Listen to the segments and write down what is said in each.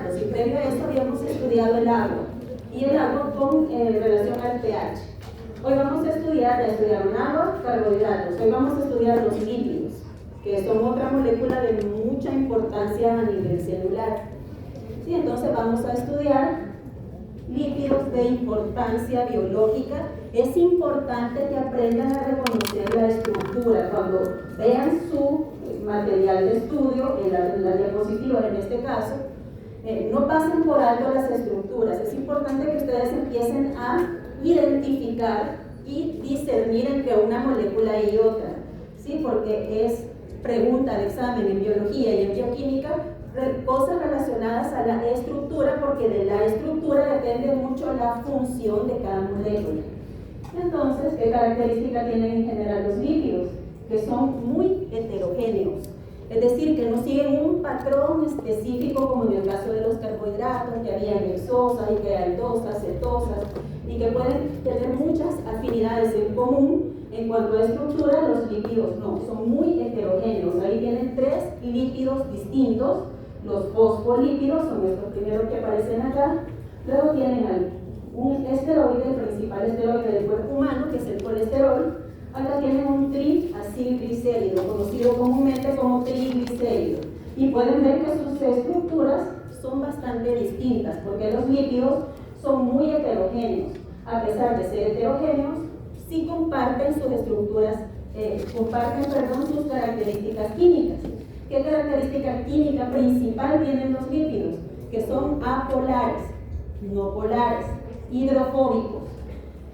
carbohidratos, y previo a eso habíamos estudiado el agua, y el agua con relación al pH. Hoy vamos a estudiar, ya estudiaron agua, carbohidratos, hoy vamos a estudiar los lípidos, que son otra molécula de mucha importancia a nivel celular. Sí, entonces vamos a estudiar lípidos de importancia biológica. Es importante que aprendan a reconocer la estructura. Cuando vean su material de estudio, en la diapositiva en este caso, no pasen por alto las estructuras. Es importante que ustedes empiecen a identificar y discernir entre una molécula y otra, ¿sí? Porque es pregunta de examen en biología y en bioquímica, cosas relacionadas a la estructura, porque de la estructura depende mucho la función de cada molécula. Entonces, ¿qué característica tienen en general los lípidos? Que son muy heterogéneos, es decir, que no siguen un patrón específico como en el caso de los carbohidratos, que había hexosas y que hay aldosas, cetosas, y que pueden tener muchas afinidades en común. En cuanto a estructura, los lípidos no, son muy heterogéneos. Ahí tienen 3 lípidos distintos. Los fosfolípidos son estos primeros que aparecen acá. Luego tienen un esteroide, el principal esteroide del cuerpo humano, que es el colesterol. Acá tienen un triacilglicérido, conocido comúnmente como triglicérido. Y pueden ver que sus estructuras son bastante distintas, porque los lípidos son muy heterogéneos. A pesar de ser heterogéneos, sí comparten sus estructuras, sus características químicas. ¿Qué característica química principal tienen los lípidos? Que son apolares, no polares, hidrofóbicos.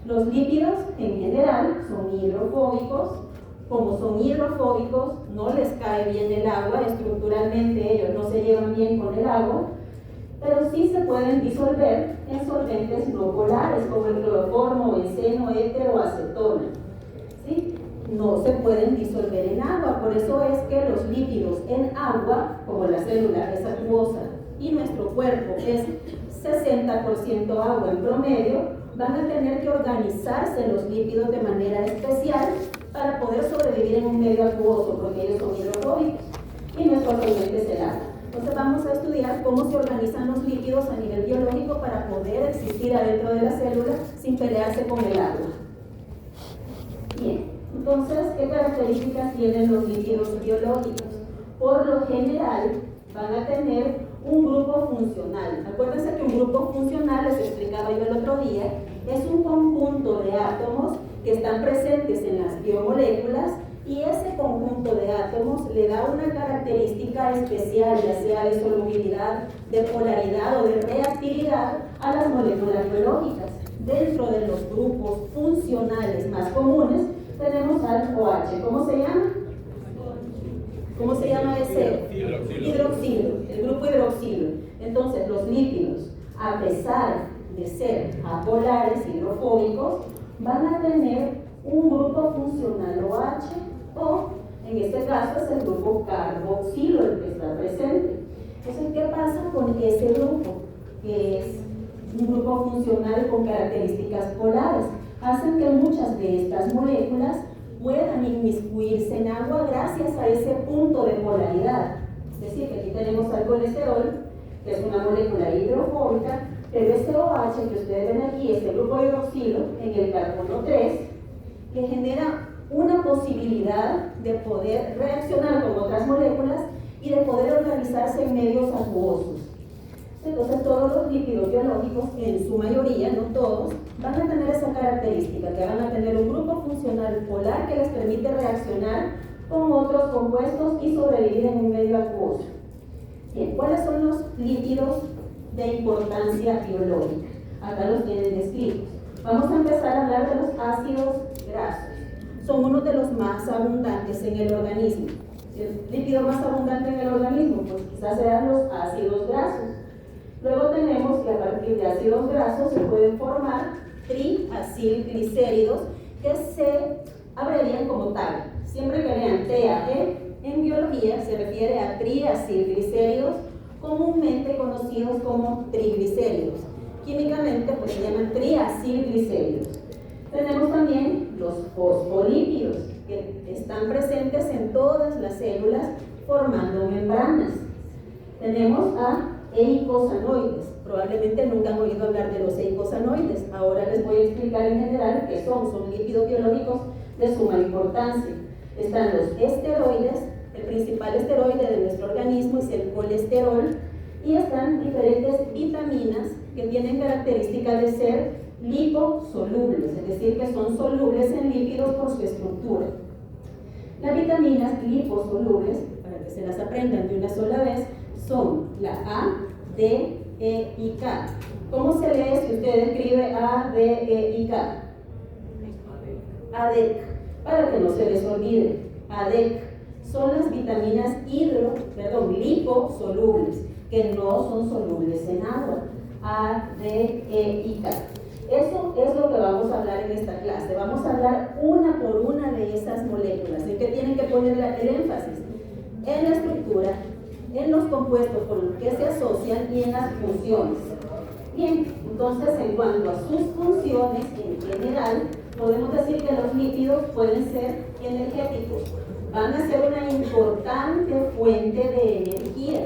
Los lípidos en general son hidrofóbicos. Como son hidrofóbicos, no les cae bien el agua, estructuralmente ellos no se llevan bien con el agua, pero sí se pueden disolver en solventes no polares, como el cloroformo, benceno, éter o acetona. ¿Sí? No se pueden disolver en agua, por eso es que los lípidos en agua, como la célula es acuosa y nuestro cuerpo es 60% agua en promedio, van a tener que organizarse los lípidos de manera especial para poder sobrevivir en un medio acuoso, porque ellos son hidrofóbicos y nuestro solvente es el agua. Entonces vamos a estudiar cómo se organizan los lípidos a nivel biológico para poder existir adentro de la célula sin pelearse con el agua. Bien, entonces, ¿qué características tienen los lípidos biológicos? Por lo general, van a tener un grupo funcional. Acuérdense que un grupo funcional, les explicaba yo el otro día, es un conjunto de átomos que están presentes en las biomoléculas, y ese conjunto de átomos le da una característica especial, ya sea de solubilidad, de polaridad o de reactividad a las moléculas biológicas. Dentro de los grupos funcionales más comunes tenemos al OH. ¿Cómo se llama? ¿Cómo se llama ese? Hidroxilo, el grupo hidroxilo. Entonces, los lípidos, a pesar de ser apolares, hidrofóbicos, van a tener un grupo funcional OH, o en este caso es el grupo carboxilo el que está presente. Entonces, ¿qué pasa con ese grupo? Que es un grupo funcional con características polares. Hacen que muchas de estas moléculas puedan inmiscuirse en agua gracias a ese punto de polaridad. Es decir, que aquí tenemos al colesterol, que es una molécula hidrofóbica, pero este OH que ustedes ven aquí, este grupo hidroxilo, en el carbono 3, que genera una posibilidad de poder reaccionar con otras moléculas y de poder organizarse en medios acuosos. Entonces, todos los lípidos biológicos, en su mayoría, no todos, van a tener esa característica, que van a tener un grupo funcional polar que les permite reaccionar con otros compuestos y sobrevivir en un medio acuoso. Bien, ¿cuáles son los lípidos de importancia biológica? Acá los tienen descritos. Vamos a empezar a hablar de los ácidos grasos. Son uno de los más abundantes en el organismo. ¿El lípido más abundante en el organismo? Pues quizás sean los ácidos grasos. Luego tenemos que a partir de ácidos grasos se pueden formar triacilglicéridos, que se abrevian como TAG. Siempre que vean TAG en biología se refiere a triacilglicéridos, comúnmente conocidos como triglicéridos. Químicamente pues se llaman triacilglicéridos. Tenemos también los fosfolípidos, que están presentes en todas las células formando membranas. Tenemos a eicosanoides. Probablemente nunca han oído hablar de los eicosanoides. Ahora les voy a explicar en general qué son. Son lípidos biológicos de suma importancia. Están los esteroides. El principal esteroide de nuestro organismo es el colesterol. Y están diferentes vitaminas que tienen características de ser liposolubles, es decir, que son solubles en lípidos por su estructura. Las vitaminas liposolubles, para que se las aprendan de una sola vez, son la A, D, E y K. ¿Cómo se lee si usted escribe A, D, E y K? ADEC, para que no se les olvide. ADEC son las vitaminas liposolubles, que no son solubles en agua. A, D, E y K. Eso es lo que vamos a hablar en esta clase. Vamos a hablar una por una de esas moléculas. ¿En qué tienen que poner el énfasis? En la estructura, en los compuestos con los que se asocian y en las funciones. Bien, entonces en cuanto a sus funciones en general, podemos decir que los lípidos pueden ser energéticos. Van a ser una importante fuente de energía.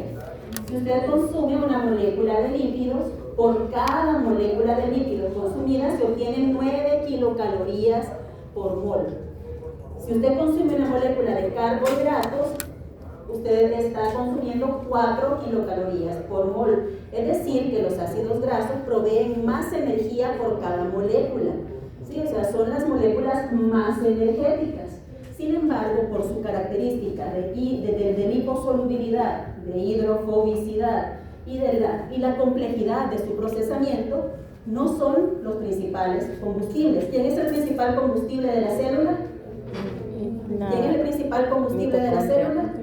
Si usted consume una molécula de lípidos, por cada molécula de lípidos consumida se obtienen 9 kilocalorías por mol. Si usted consume una molécula de carbohidratos, usted está consumiendo 4 kilocalorías por mol. Es decir, que los ácidos grasos proveen más energía por cada molécula. ¿Sí? O sea, son las moléculas más energéticas. Sin embargo, por su característica de liposolubilidad, de hidrofobicidad y la complejidad de su procesamiento, no son los principales combustibles. ¿Quién es el principal combustible de la célula? ¿Quién es el principal combustible de la célula?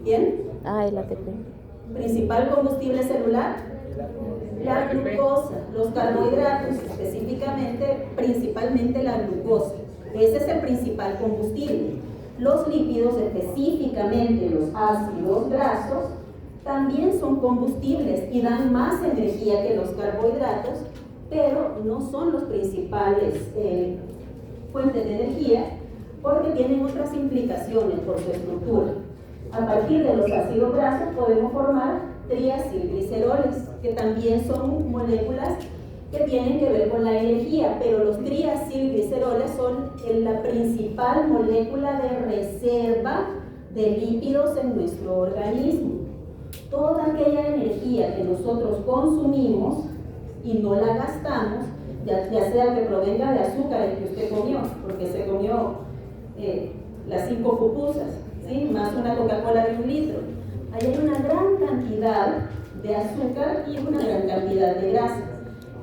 ¿Quién? El ATP. ¿Principal combustible celular? La glucosa, los carbohidratos, principalmente la glucosa. Ese es el principal combustible. Los lípidos, específicamente los ácidos grasos, también son combustibles y dan más energía que los carbohidratos, pero no son los principales fuentes de energía porque tienen otras implicaciones por su estructura. A partir de los ácidos grasos podemos formar triacilgliceroles, que también son moléculas que tienen que ver con la energía, pero los triacilgliceroles son la principal molécula de reserva de lípidos en nuestro organismo. Toda aquella energía que nosotros consumimos y no la gastamos, ya sea que provenga de azúcar el que usted comió, porque se comió las 5 pupusas, ¿sí? Más una Coca-Cola de 1 litro. Ahí hay una gran cantidad de azúcar y una gran cantidad de grasa.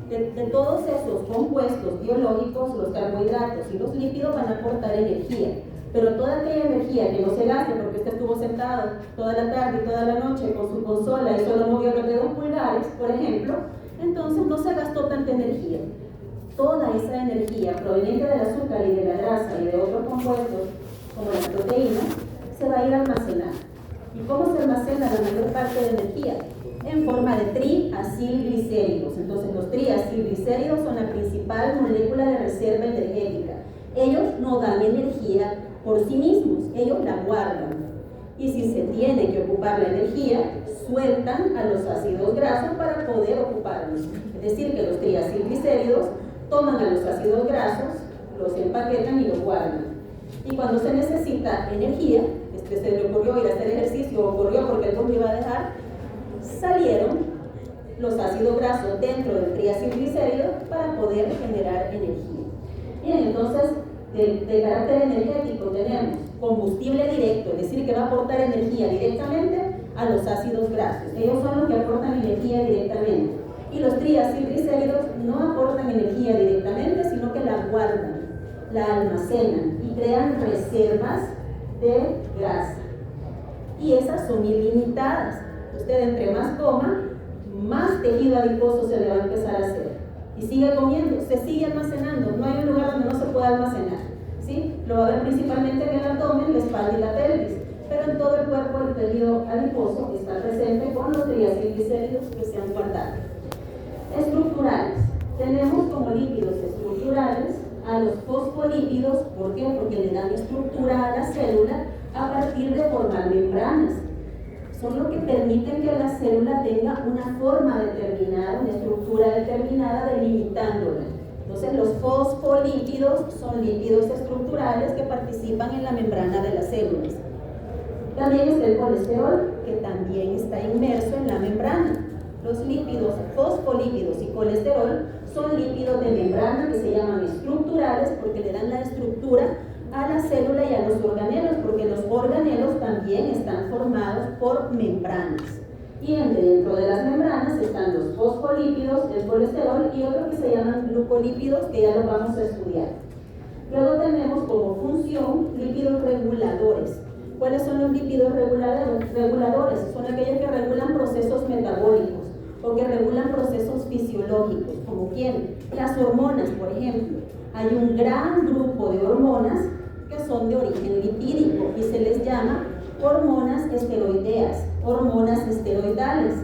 De todos esos compuestos biológicos, los carbohidratos y los lípidos van a aportar energía. Pero toda aquella energía que no se gaste porque usted estuvo sentado toda la tarde y toda la noche con su consola y solo movió los dedos pulgares, por ejemplo, entonces no se gastó tanta energía. Toda esa energía proveniente del azúcar y de la grasa y de otros compuestos, como las proteínas, se va a ir a almacenar. ¿Y cómo se almacena la mayor parte de energía? En forma de triacilglicéridos. Entonces los triacilglicéridos son la principal molécula de reserva energética. Ellos no dan energía por sí mismos, ellos la guardan. Y si se tiene que ocupar la energía, sueltan a los ácidos grasos para poder ocuparlos. Es decir, que los triacilglicéridos toman a los ácidos grasos, los empaquetan y los guardan. Y cuando se necesita energía, se le ocurrió ir a hacer ejercicio, ocurrió porque el cuerpo iba a dejar, salieron los ácidos grasos dentro del triacilglicérido para poder generar energía. Bien, entonces, de carácter energético tenemos combustible directo, es decir, que va a aportar energía directamente a los ácidos grasos. Ellos son los que aportan energía directamente. Y los triacilglicéridos no aportan energía directamente, sino que la guardan, la almacenan y crean reservas de grasa. Y esas son ilimitadas. Usted entre más coma, más tejido adiposo se le va a empezar a hacer. Y sigue comiendo, se sigue almacenando. No hay un lugar donde no se pueda almacenar, ¿sí? Lo va a ver principalmente en el abdomen, la espalda y la pelvis. Pero en todo el cuerpo el tejido adiposo está presente con los triacilglicéridos que se han guardado. Estructurales. Tenemos como lípidos estructurales a los fosfolípidos. ¿Por qué? Porque le dan estructura a la célula a partir de formar membranas. son lo que permiten que la célula tenga una forma determinada, una estructura determinada, delimitándola. Entonces, los fosfolípidos son lípidos estructurales que participan en la membrana de las células. También está el colesterol, que también está inmerso en la membrana. Los lípidos, fosfolípidos y colesterol son lípidos de membrana que se llaman estructurales porque le dan la estructura a la célula y a los organelos, porque los organelos también están formados por membranas. Y dentro de las membranas están los fosfolípidos, el colesterol y otro que se llaman glucolípidos, que ya los vamos a estudiar. Luego tenemos como función lípidos reguladores. ¿Cuáles son los lípidos reguladores? Son aquellos que regulan procesos metabólicos o que regulan procesos fisiológicos, como ¿quién? Las hormonas, por ejemplo. Hay un gran grupo de hormonas que son de origen lipídico y se les llama hormonas esteroideas, hormonas esteroidales,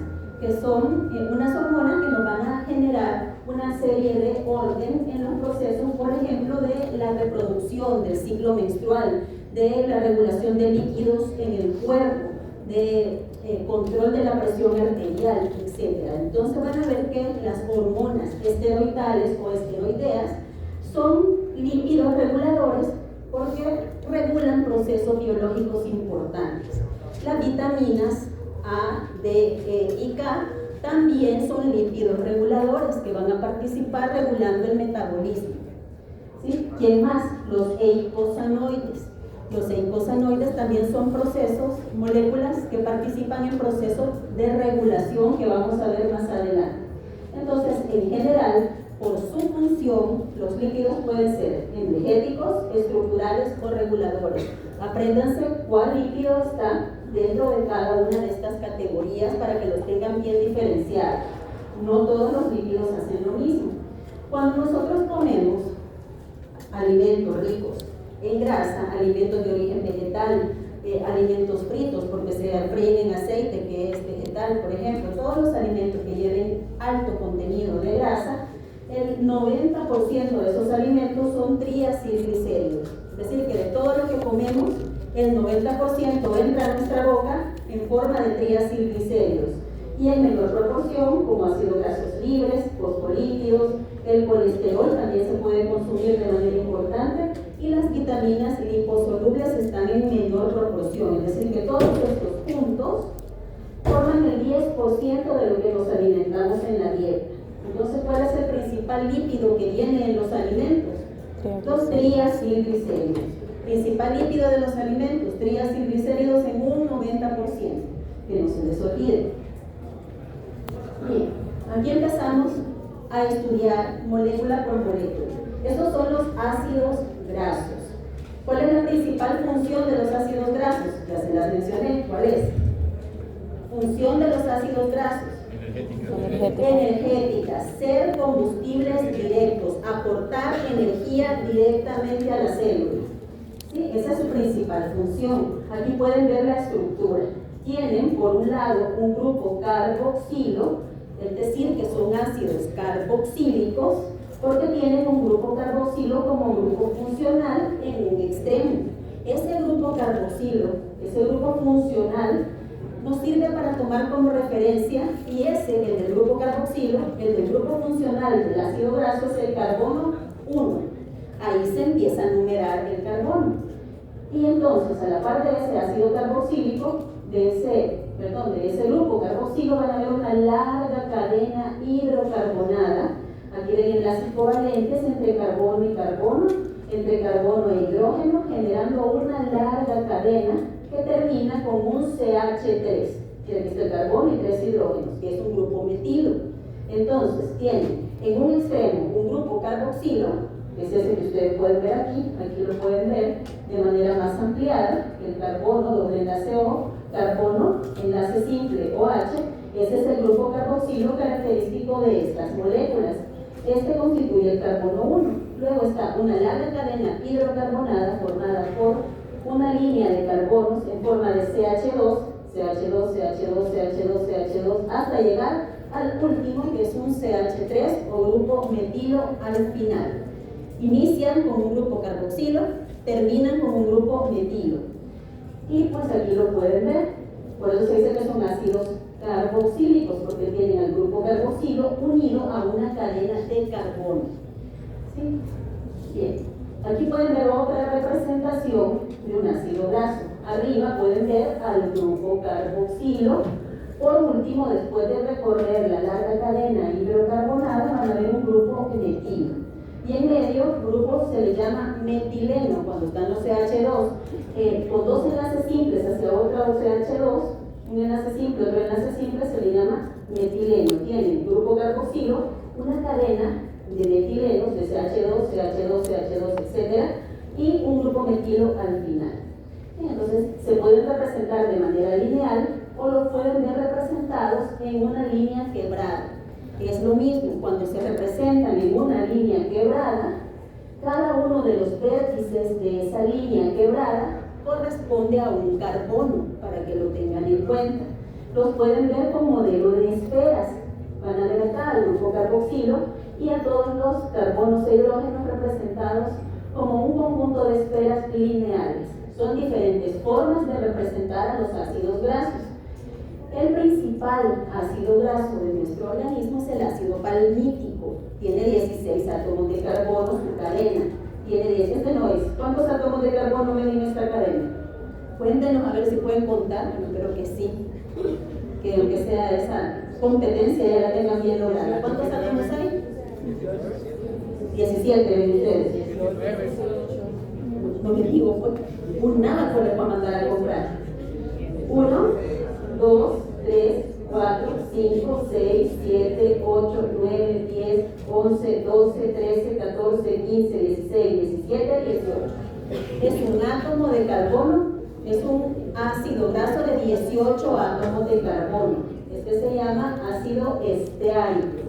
que son unas hormonas que nos van a generar una serie de orden en los procesos, por ejemplo, de la reproducción, del ciclo menstrual, de la regulación de líquidos en el cuerpo, de control de la presión arterial, etc. Entonces van a ver que las hormonas esteroidales o esteroideas son lípidos reguladores porque regulan procesos biológicos importantes. Las vitaminas A, D, E y K también son lípidos reguladores que van a participar regulando el metabolismo. ¿Sí? ¿Quién más? Los eicosanoides. Los eicosanoides también son procesos, moléculas que participan en procesos de regulación que vamos a ver más adelante. Entonces, en general, por su función, los lípidos pueden ser energéticos, estructurales o reguladores. Apréndanse cuál lípido está dentro de cada una de estas categorías para que los tengan bien diferenciados. No todos los lípidos hacen lo mismo. Cuando nosotros comemos alimentos ricos en grasa, alimentos de origen vegetal, alimentos fritos porque se fríen en aceite que es vegetal, por ejemplo, todos los alimentos que lleven alto contenido de grasa, el 90% de esos alimentos son triacilglicéridos. Es decir, que de todo lo que comemos, el 90% entra a nuestra boca en forma de triacilglicéridos y en menor proporción como ácidos grasos libres, fosfolípidos, el colesterol también se puede consumir de manera importante y las vitaminas liposolubles están en menor proporción. Es decir, que todos estos puntos forman el 10% de lo que nos alimentamos en la dieta. Entonces, ¿cuál es el principal lípido que viene en los alimentos? Los triacilglicéridos. Principal lípido de los alimentos, triacilglicéridos en un 90%, que no se les olvide. Bien, aquí empezamos a estudiar molécula por molécula. Esos son los ácidos grasos. ¿Cuál es la principal función de los ácidos grasos? Ya se las mencioné. ¿Cuál es? Función de los ácidos grasos. Energéticas, ser combustibles directos, aportar energía directamente a la célula. ¿Sí? Esa es su principal función. Aquí pueden ver la estructura. Tienen por un lado un grupo carboxilo, es decir, que son ácidos carboxílicos, porque tienen un grupo carboxilo como grupo funcional en un extremo. Ese grupo carboxilo, ese grupo funcional, nos sirve para tomar como referencia, y ese, el del grupo carboxilo, el del grupo funcional del ácido graso es el carbono 1. Ahí se empieza a numerar el carbono. Y entonces, a la par de ese ácido carboxílico, de ese grupo carboxilo, van a ver una larga cadena hidrocarbonada. Aquí ven enlaces covalentes entre carbono y carbono, entre carbono e hidrógeno, generando una larga cadena que termina con un CH3, que aquí está el carbono y 3 hidrógenos, que es un grupo metilo. Entonces, tienen en un extremo un grupo carboxilo, que es ese que ustedes pueden ver aquí lo pueden ver de manera más ampliada, el carbono, doble enlace O, carbono, enlace simple OH, ese es el grupo carboxilo característico de estas moléculas. Este constituye el carbono 1. Luego está una larga cadena hidrocarbonada formada por una línea de carbonos en forma de CH2, CH2, CH2, CH2, CH2, hasta llegar al último, que es un CH3 o grupo metilo al final. Inician con un grupo carboxilo, terminan con un grupo metilo. Y pues aquí lo pueden ver. Por eso se dice que son ácidos carboxílicos, porque tienen al grupo carboxilo unido a una cadena de carbono. ¿Sí? Bien. Aquí pueden ver otra representación de un ácido graso. Arriba pueden ver al grupo carboxilo. Por último, después de recorrer la larga cadena hidrocarbonada, van a ver un grupo metilo. Y en medio, grupo se le llama metileno, cuando están los CH2, con dos enlaces simples hacia otra CH2, un enlace simple, otro enlace simple, se le llama metileno. Tienen grupo carboxilo, una cadena de metilenos, de CH2, CH2, CH2, etc. y un grupo metilo al final. Entonces, se pueden representar de manera lineal o lo pueden ver representados en una línea quebrada. Es lo mismo, cuando se representan en una línea quebrada, cada uno de los vértices de esa línea quebrada corresponde a un carbono, para que lo tengan en cuenta. Los pueden ver con modelo de esferas. Van a ver acá al grupo carboxilo y a todos los carbonos e hidrógenos representados como un conjunto de esferas lineales. Son diferentes formas de representar a los ácidos grasos. El principal ácido graso de nuestro organismo es el ácido palmítico. Tiene 16 átomos de carbono su cadena. Tiene 10, este no es. ¿Cuántos átomos de carbono ven en esta cadena? Cuéntenos a ver si pueden contar. Yo creo que sí. Que aunque sea esa competencia ya la tengan bien lograda. ¿Cuántos átomos hay? 17 ven ustedes. No me digo, pues, un nada les va a mandar a comprar. 1, 2, 3, 4, 5, 6, 7, 8, 9, 10, 11, 12, 13, 14, 15, 16, 17, 18. Es un átomo de carbono, es un ácido graso de 18 átomos de carbono. Este se llama ácido esteárico,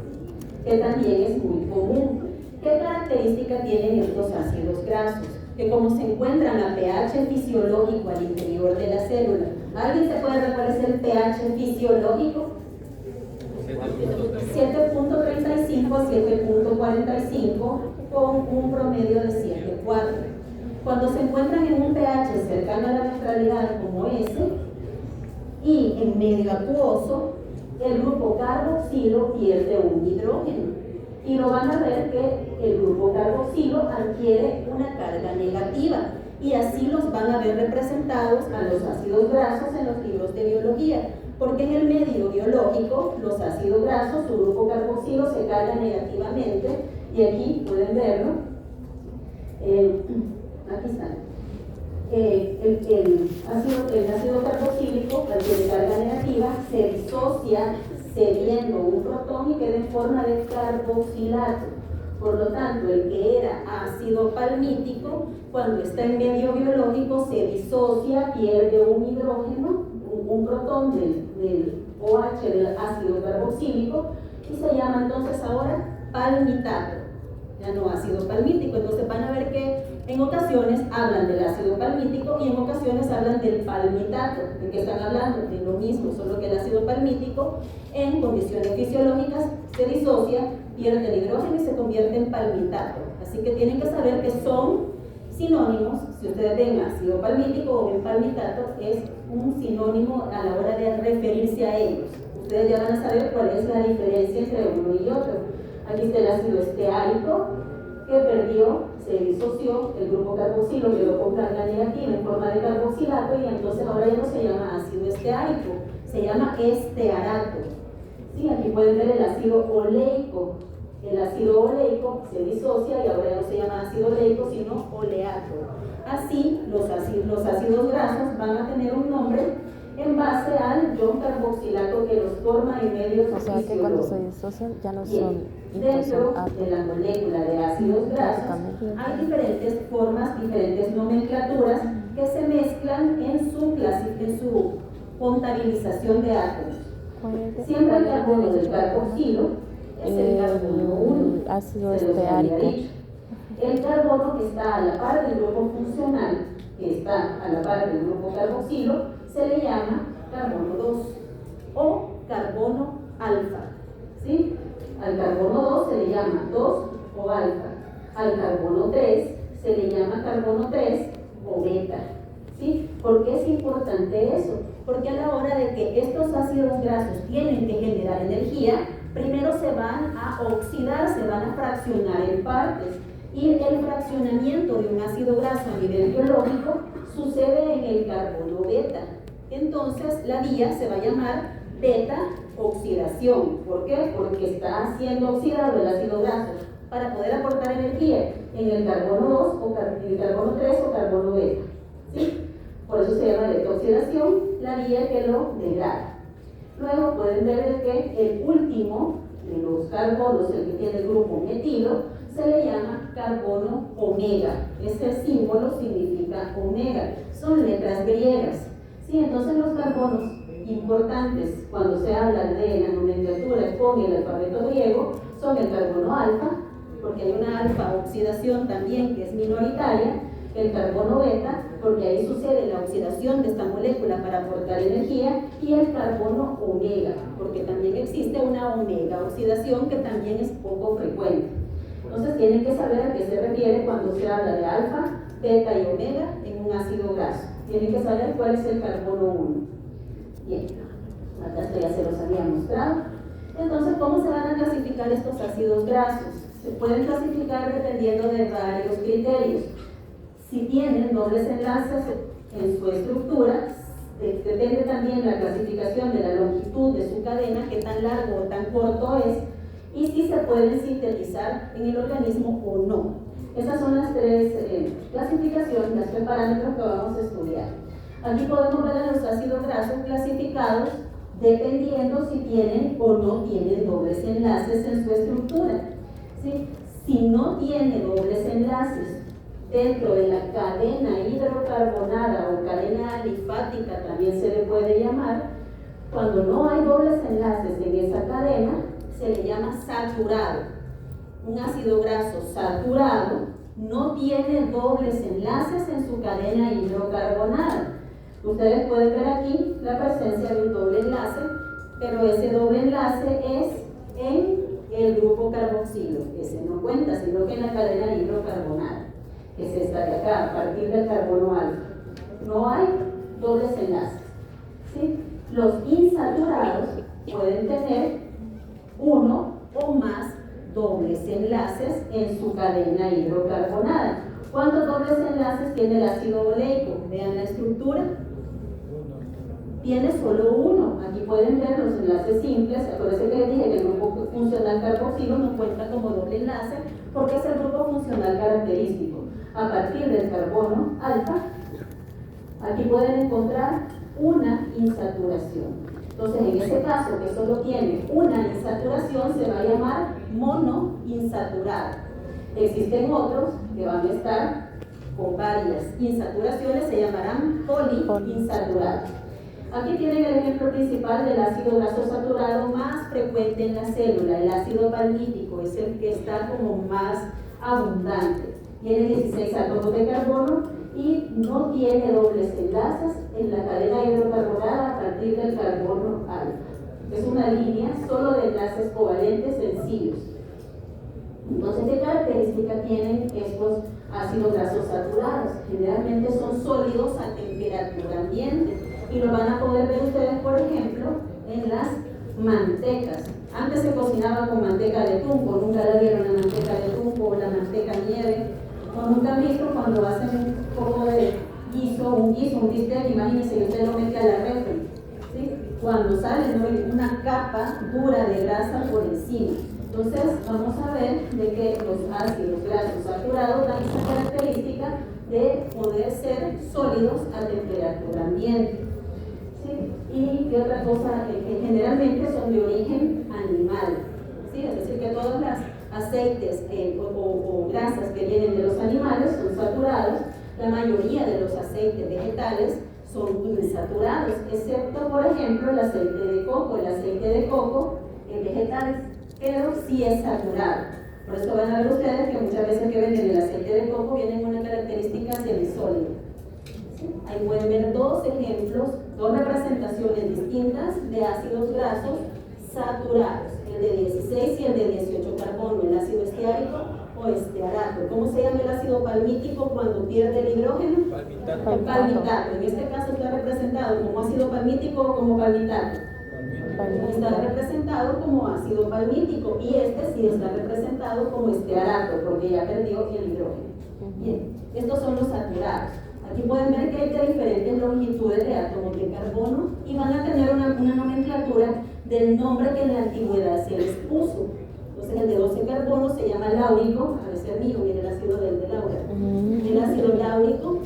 que también es muy común. ¿Qué característica tienen estos ácidos grasos? Que como se encuentran a pH fisiológico al interior de la célula. ¿Alguien se puede recordar cuál es el pH fisiológico? 7.35 a 7.45 con un promedio de 7.4. Cuando se encuentran en un pH cercano a la neutralidad como ese y en medio acuoso, el grupo carboxilo pierde un hidrógeno. Y lo van a ver que el grupo carboxilo adquiere una carga negativa y así los van a ver representados a los ácidos grasos en los libros de biología, porque en el medio biológico los ácidos grasos, su grupo carboxilo se carga negativamente y aquí pueden verlo, aquí están. El ácido carboxílico, al tener carga negativa, se disocia cediendo un protón y queda en forma de carboxilato. Por lo tanto, el que era ácido palmítico, cuando está en medio biológico, se disocia, pierde un hidrógeno, un protón del OH del ácido carboxílico y se llama entonces ahora palmitato, ya no ácido palmítico. Entonces van a ver que en ocasiones hablan del ácido palmítico y en ocasiones hablan del palmitato. ¿De qué están hablando? De lo mismo, solo que el ácido palmítico en condiciones fisiológicas se disocia, pierde el hidrógeno y se convierte en palmitato. Así que tienen que saber que son sinónimos. Si ustedes ven ácido palmítico o ven palmitato, es un sinónimo a la hora de referirse a ellos. Ustedes ya van a saber cuál es la diferencia entre uno y otro. Aquí está el ácido esteárico, que perdió, se disoció, el grupo carboxilo quedó con carga negativa en forma de carboxilato y entonces ahora ya no se llama ácido esteárico, se llama estearato. Sí, aquí pueden ver el ácido oleico. El ácido oleico se disocia y ahora ya no se llama ácido oleico, sino oleato. Así, los ácidos grasos van a tener un nombre en base al ion carboxilato que los forma en medios fisiológicos. O sea que cuando se disocian ya no son dentro de la molécula de ácidos grasos hay diferentes formas, diferentes nomenclaturas que se mezclan en su contabilización de átomos. Siempre el carbono del carboxilo es el carbono 1, ácido esteárico. El carbono que está a la par del grupo funcional, que está a la par del grupo carboxilo, se le llama carbono 2 o carbono alfa. ¿Sí? Al carbono 2 se le llama 2 o alfa. Al carbono 3 se le llama carbono 3 o beta. ¿Sí? ¿Por qué es importante eso? Porque a la hora de que estos ácidos grasos tienen que generar energía, primero se van a oxidar, se van a fraccionar en partes. Y el fraccionamiento de un ácido graso a nivel biológico sucede en el carbono beta. Entonces la vía se va a llamar beta oxidación. ¿Por qué? Porque está siendo oxidado el ácido graso para poder aportar energía en el carbono 2 o el carbono 3 o carbono beta. ¿Sí? Por eso se llama beta oxidación, la vía que lo degrada. Luego pueden ver que el último de los carbonos, el que tiene el grupo metilo, se le llama carbono omega. Ese símbolo significa omega. Son letras griegas. ¿Sí? Entonces los carbonos importantes cuando se habla de la nomenclatura con el alfabeto griego son el carbono alfa, porque hay una alfa oxidación también que es minoritaria, el carbono beta, porque ahí sucede la oxidación de esta molécula para aportar energía, y el carbono omega, porque también existe una omega oxidación que también es poco frecuente. Entonces tienen que saber a qué se refiere cuando se habla de alfa, beta y omega en un ácido graso. Tienen que saber cuál es el carbono 1. Bien, acá esto ya se los había mostrado. Entonces, ¿cómo se van a clasificar estos ácidos grasos? Se pueden clasificar dependiendo de varios criterios. Si tienen dobles enlaces en su estructura, depende también la clasificación de la longitud de su cadena, qué tan largo o tan corto es, y si se pueden sintetizar en el organismo o no. Esas son las tres clasificaciones, los tres parámetros que vamos a estudiar. Aquí podemos ver a los ácidos grasos clasificados dependiendo si tienen o no tienen dobles enlaces en su estructura. ¿Sí? Si no tiene dobles enlaces dentro de la cadena hidrocarbonada o cadena alifática, también se le puede llamar, cuando no hay dobles enlaces en esa cadena, se le llama saturado. Un ácido graso saturado no tiene dobles enlaces en su cadena hidrocarbonada. Ustedes pueden ver aquí la presencia de un doble enlace, pero ese doble enlace es en el grupo carboxilo. Ese no cuenta, sino que en la cadena hidrocarbonada, que es esta de acá, a partir del carbono alfa. No hay dobles enlaces. ¿Sí? Los insaturados pueden tener uno o más dobles enlaces en su cadena hidrocarbonada. ¿Cuántos dobles enlaces tiene el ácido oleico? Vean la estructura. Tiene solo uno. Aquí pueden ver los enlaces simples. Acuérdense que les dije que el grupo funcional carboxilo no cuenta como doble enlace porque es el grupo funcional característico. A partir del carbono alfa, aquí pueden encontrar una insaturación. Entonces, en ese caso, que solo tiene una insaturación, se va a llamar monoinsaturado. Existen otros que van a estar con varias insaturaciones, se llamarán poliinsaturados. Aquí tienen el ejemplo principal del ácido graso saturado más frecuente en la célula, el ácido palmítico, es el que está como más abundante. Tiene 16 átomos de carbono y no tiene dobles enlaces en la cadena hidrocarbonada a partir del carbono alfa. Es una línea solo de enlaces covalentes sencillos. Entonces, ¿qué característica tienen estos ácidos grasos saturados? Generalmente son sólidos a temperatura ambiente y lo van a poder ver ustedes, por ejemplo, en las mantecas. Antes se cocinaba con manteca de tumbo, nunca la vieron la manteca de tumbo o la manteca nieve, o nunca han visto cuando hacen un poco de guiso, un bistec, imagínense que usted lo mete a la refri, ¿sí? Cuando sale, ¿no? Hay una capa dura de grasa por encima. Entonces vamos a ver de que los ácidos grasos saturados dan esa característica de poder ser sólidos a temperatura ambiente. ¿Sí? Y qué otra cosa, que generalmente son de origen animal, ¿sí? Es decir, que todos los aceites o grasas que vienen de los animales son saturados. La mayoría de los aceites vegetales son insaturados, excepto, por ejemplo, el aceite de coco. El aceite de coco en vegetales, pero sí es saturado. Por eso van a ver ustedes que muchas veces que venden el aceite de coco vienen con una característica semisólida. ¿Sí? Ahí pueden ver dos ejemplos, dos representaciones distintas de ácidos grasos saturados, el de 16 y el de 18 carbono, el ácido esteárico o estearato. ¿Cómo se llama el ácido palmítico cuando pierde el hidrógeno? Palmitato. En este caso es la representación representado como ácido palmítico o como palmitato? Está representado como ácido palmítico y este sí está representado como estearato porque ya perdió el hidrógeno. Bien, estos son los saturados. Aquí pueden ver que hay de diferentes longitudes de átomos de carbono y van a tener una nomenclatura del nombre que en la antigüedad se les puso. Entonces el de 12 carbono se llama láurico, a veces mío, mire el ácido del de Laura. El ácido láurico,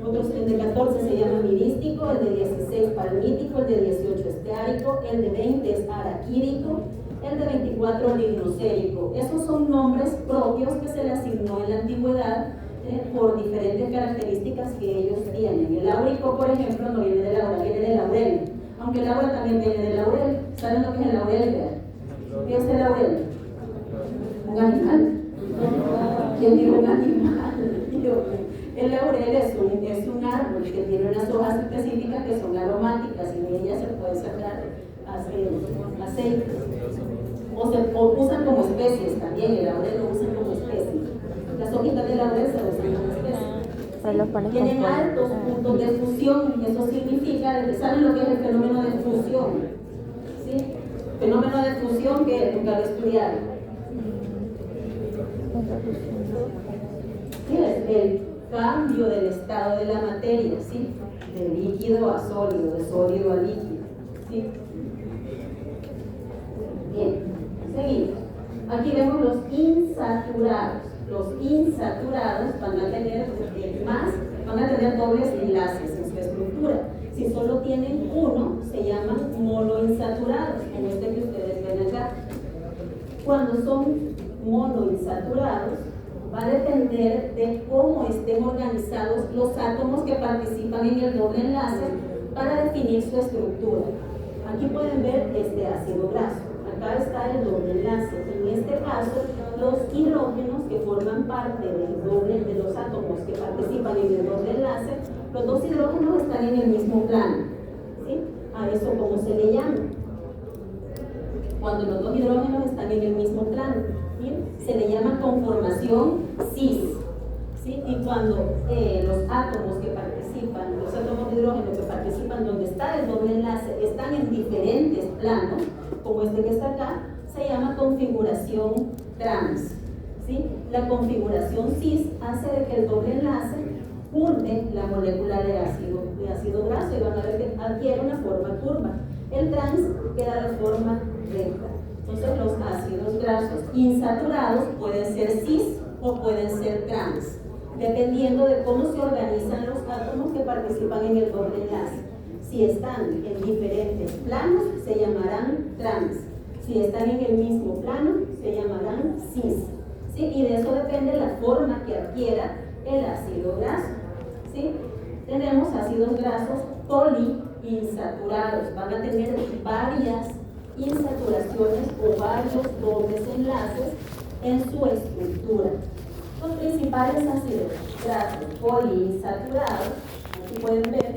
el de 14 se llama mirístico, el de 16 palmítico, el de 18 esteárico, el de 20 es araquídico, el de 24 lignocérico. Esos son nombres propios que se le asignó en la antigüedad por diferentes características que ellos tienen. El láurico, por ejemplo, no viene de Laura, viene de laurel, aunque el laura también viene de laurel. ¿Saben lo que es el laurel? ¿Qué es el laurel? ¿Un animal? ¿Quién dijo un animal? El laurel es un árbol que tiene unas hojas específicas que son aromáticas y de ellas se puede sacar aceite. O usan como especies también, el laurel lo usan como especie. Las hojitas de laurel se usan como especie. Tienen altos puntos de fusión, eso significa, ¿saben lo que es el fenómeno de fusión? ¿Sí? Fenómeno de fusión que nunca lo estudiaron. Sí, es el cambio del estado de la materia, ¿sí? De líquido a sólido, de sólido a líquido, ¿sí? Bien, seguimos. Aquí vemos los insaturados. Los insaturados van a tener dobles enlaces en su estructura. Si solo tienen uno, se llaman monoinsaturados, como este que ustedes ven acá. Cuando son monoinsaturados, va a depender de cómo estén organizados los átomos que participan en el doble enlace para definir su estructura. Aquí pueden ver este ácido graso. Acá está el doble enlace. En este caso, los hidrógenos que forman parte de los átomos que participan en el doble enlace, los dos hidrógenos están en el mismo plano. ¿Sí? A eso, ¿cómo se le llama? Cuando los dos hidrógenos están en el mismo plano, ¿sí? Se le llama conformación cis. ¿Sí? Y cuando los átomos que participan, los átomos de hidrógeno que participan donde está el doble enlace, están en diferentes planos, como este que está acá, se llama configuración trans. ¿Sí? La configuración cis hace de que el doble enlace curve la molécula de ácido graso y van a ver que adquiere una forma curva. El trans queda de forma recta. Entonces los ácidos grasos insaturados pueden ser cis o pueden ser trans, dependiendo de cómo se organizan los átomos que participan en el doble enlace. Si están en diferentes planos, se llamarán trans. Si están en el mismo plano, se llamarán cis. ¿Sí? Y de eso depende la forma que adquiera el ácido graso. ¿Sí? Tenemos ácidos grasos poliinsaturados. Van a tener varias insaturaciones o varios dobles enlaces en su estructura. Los principales ácidos grasos poliinsaturados, aquí pueden ver,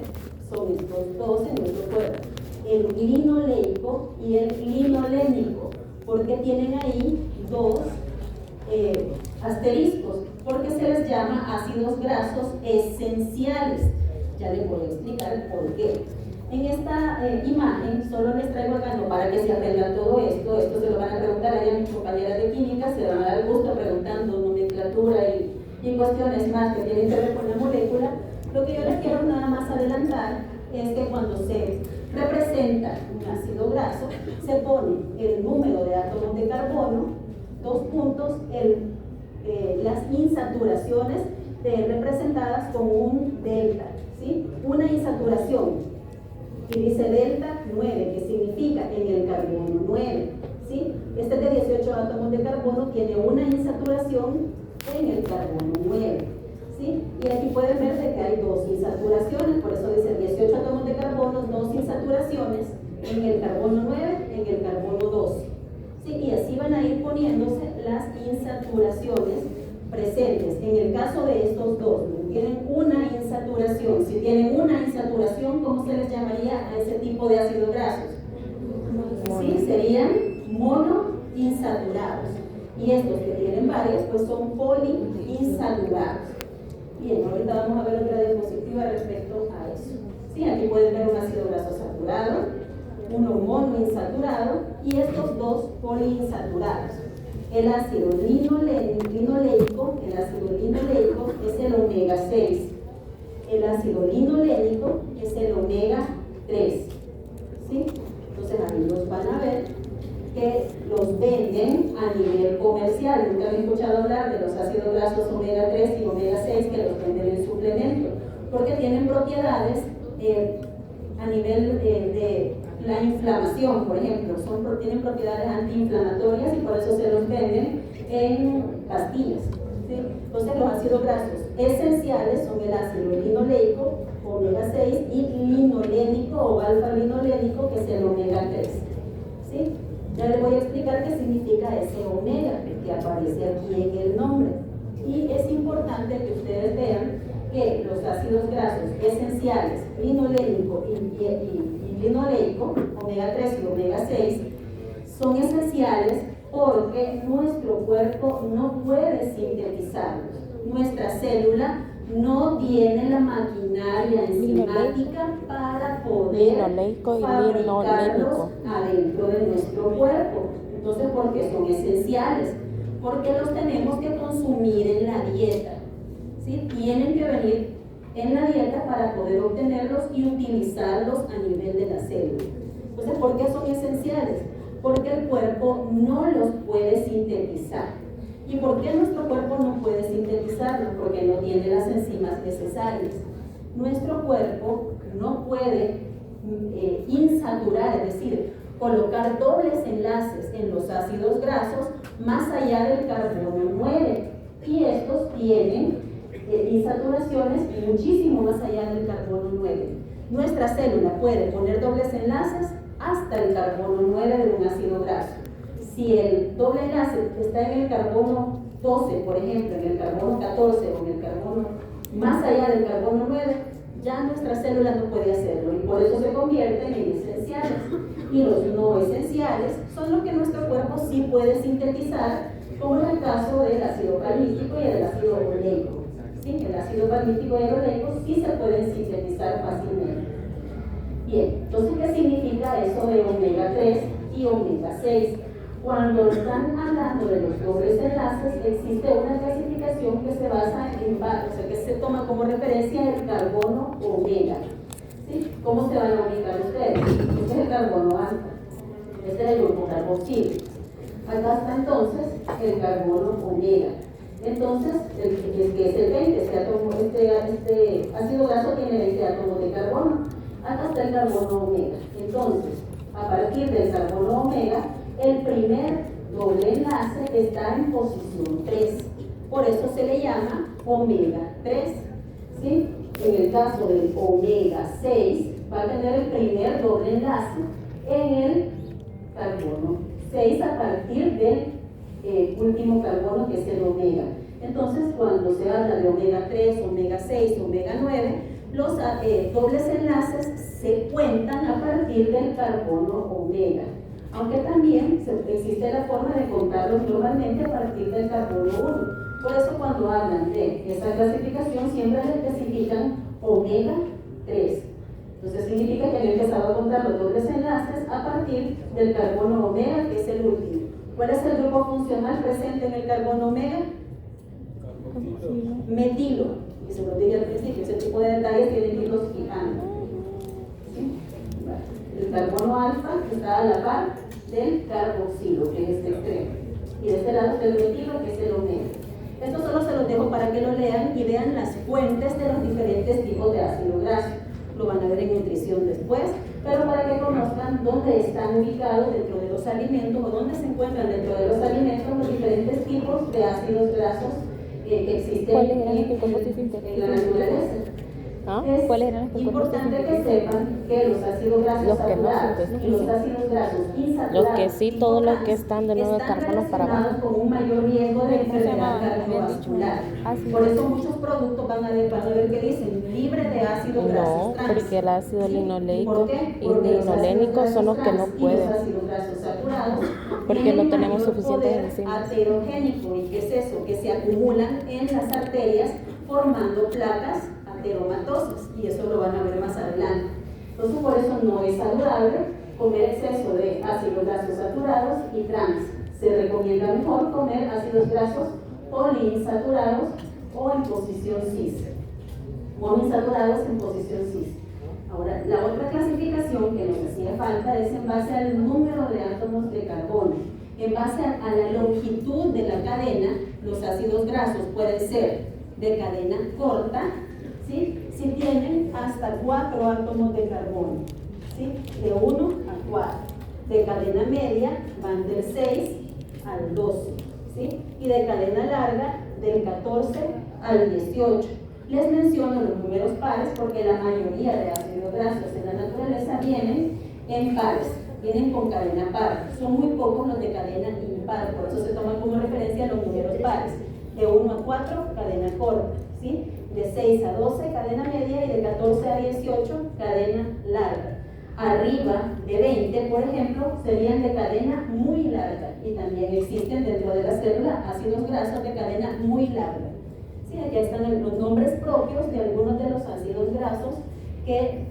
son estos dos en nuestro cuerpo, el linoleico y el linolénico, porque tienen ahí dos asteriscos, porque se les llama ácidos grasos esenciales. Ya les voy a explicar por qué. En esta imagen solo les traigo acá, no para que se aprendan todo esto se lo van a preguntar allá mis compañeras de química, se van a dar gusto preguntando nomenclatura y cuestiones más que tienen que ver con la molécula. Lo que yo les quiero nada más adelantar es que cuando se representa un ácido graso, se pone el número de átomos de carbono, 2 puntos, las insaturaciones representadas con un delta, ¿sí? Una insaturación, y dice delta 9, que significa en el carbono 9, ¿sí? Este de 18 átomos de carbono tiene una insaturación en el carbono 9, ¿sí? Y aquí pueden ver de que hay 2 insaturaciones, por eso dice 18 átomos de carbono, 2 insaturaciones en el carbono 9, en el carbono 12, ¿sí? Y así van a ir poniéndose las insaturaciones presentes. En el caso de estos dos, tienen una insaturación. Si tienen una insaturación, ¿cómo se les llamaría a ese tipo de ácidos grasos? Sí, serían monoinsaturados. Y estos que tienen varias, pues son poliinsaturados. Bien, ahorita vamos a ver otra diapositiva respecto a eso. ¿Sí? Sí, aquí pueden ver un ácido graso saturado, uno monoinsaturado y estos dos poliinsaturados. El ácido linoleico es el omega 6. El ácido linolénico es el omega 3. ¿Sí? Entonces ahí los van a ver que los venden a nivel comercial. Nunca han escuchado hablar de los ácidos grasos omega 3 y omega 6 que los venden en suplemento, porque tienen propiedades a nivel de la inflamación, por ejemplo, tienen propiedades antiinflamatorias y por eso se los venden en pastillas. ¿Sí? Entonces los ácidos grasos esenciales son el ácido linoleico, omega 6, y linolénico o alfa-linolénico, que es el omega 3. ¿Sí? Ya les voy a explicar qué significa ese omega que aparece aquí en el nombre. Y es importante que ustedes vean que los ácidos grasos esenciales, linolénico y linoleico, omega 3 y omega 6, son esenciales porque nuestro cuerpo no puede sintetizarlos. Nuestra célula no tiene la maquinaria enzimática para poder fabricarlos adentro de nuestro cuerpo. Entonces, ¿por qué son esenciales? Porque los tenemos que consumir en la dieta. ¿Sí? Tienen que venir en la dieta para poder obtenerlos y utilizarlos a nivel de la célula. Entonces, ¿por qué son esenciales? Porque el cuerpo no los puede sintetizar. ¿Y por qué nuestro cuerpo no puede sintetizarlos? Porque no tiene las enzimas necesarias. Nuestro cuerpo no puede insaturar, es decir, colocar dobles enlaces en los ácidos grasos más allá del carbono 9. Y estos tienen insaturaciones muchísimo más allá del carbono 9. Nuestra célula puede poner dobles enlaces hasta el carbono 9 de un ácido graso. Si el doble enlace está en el carbono 12, por ejemplo, en el carbono 14 o en el carbono más allá del carbono 9, ya nuestra célula no puede hacerlo y por eso se convierten en esenciales. Y los no esenciales son los que nuestro cuerpo sí puede sintetizar, como en el caso del ácido palmítico y el ácido oleico. ¿Sí? El ácido palmítico y el oleico sí se pueden sintetizar fácilmente. Bien, entonces, ¿qué significa eso de omega 3 y omega 6? Cuando están hablando de los dobles enlaces, existe una clasificación que se basa en, o sea, que se toma como referencia el carbono omega. ¿Sí? ¿Cómo se van a ubicar ustedes? Este es el carbono alfa, este es el grupo carboxilo. Acá está entonces el carbono omega. Entonces, que es el 20, este ácido graso tiene 20 átomos de carbono. Acá está el carbono omega. Entonces, a partir del carbono omega, el primer doble enlace está en posición 3. Por eso se le llama omega 3. ¿Sí? En el caso del omega 6, va a tener el primer doble enlace en el carbono 6 a partir del último carbono, que es el omega. Entonces, cuando se habla de omega 3, omega 6, omega 9, los dobles enlaces se cuentan a partir del carbono omega. Aunque también existe la forma de contarlos globalmente a partir del carbono 1. Por eso cuando hablan de esa clasificación siempre le especifican omega 3. Entonces significa que han empezado a contar los dobles enlaces a partir del carbono omega, que es el último. ¿Cuál es el grupo funcional presente en el carbono omega? Metilo. Y se lo dije al principio, ese tipo de detalles tienen que irlos fijando. ¿Sí? El carbono alfa está a la par del carboxilo, que es este extremo. Y de este lado está el metilo, que es el omega. Esto solo se los dejo para que lo lean y vean las fuentes de los diferentes tipos de ácido graso. Lo van a ver en nutrición después, pero para que conozcan dónde están ubicados dentro de los alimentos o dónde se encuentran dentro de los alimentos los diferentes tipos de ácidos grasos que existen en la naturaleza. Es importante que sepan que los ácidos grasos saturados y los ácidos grasos insaturados, los que sí, todos los que están de nuevo carbono para abajo, con un mayor riesgo de enfermedad cardiovascular. Por eso muchos productos van a ver que dicen libre de ácidos grasos trans. Porque el ácido linoleico y linolénico son los que no pueden. Los ácidos grasos saturados porque no tenemos suficientes enzimas. Aterogénico, ¿y qué es eso? Que se acumulan en las arterias formando placas ateromatosas, y eso lo van a ver más adelante. Entonces, por eso no es saludable comer exceso de ácidos grasos saturados y trans. Se recomienda mejor comer ácidos grasos poliinsaturados o en posición cis. Monoinsaturados en posición cis. Ahora, la otra clasificación que nos hacía falta es en base al número de átomos de carbono. En base a la longitud de la cadena, los ácidos grasos pueden ser de cadena corta, ¿sí? Si tienen hasta 4 átomos de carbono, ¿sí? De 1 a 4. De cadena media van del 6 al 12, ¿sí? Y de cadena larga del 14 al 18. Les menciono los números pares porque la mayoría de ácidos grasos en la naturaleza vienen en pares, vienen con cadena par. Son muy pocos los de cadena impar, por eso se toman como referencia los números pares. De 1 a 4, cadena corta, ¿sí? De 6 a 12, cadena media, y de 14 a 18, cadena larga. Arriba de 20, por ejemplo, serían de cadena muy larga, y también existen dentro de la célula ácidos grasos de cadena muy larga. Sí, aquí están los nombres propios de algunos de los ácidos grasos que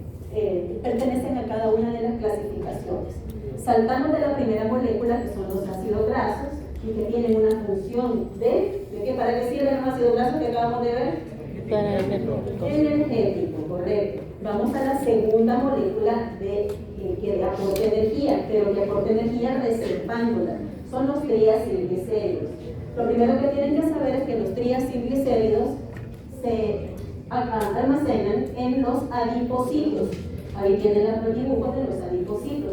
pertenecen a cada una de las clasificaciones. Saltamos de la primera molécula, que son los ácidos grasos, y que tienen una función ¿de qué? ¿Para qué sirven los ácidos grasos que acabamos de ver? Para energéticos. Energético, correcto. Vamos a la segunda molécula que aporta energía, pero que aporta energía reservándola. Son los triacilglicéridos. Lo primero que tienen que saber es que los triacilglicéridos se almacenan en los adipocitos. Ahí tienen los dibujos de los adipocitos.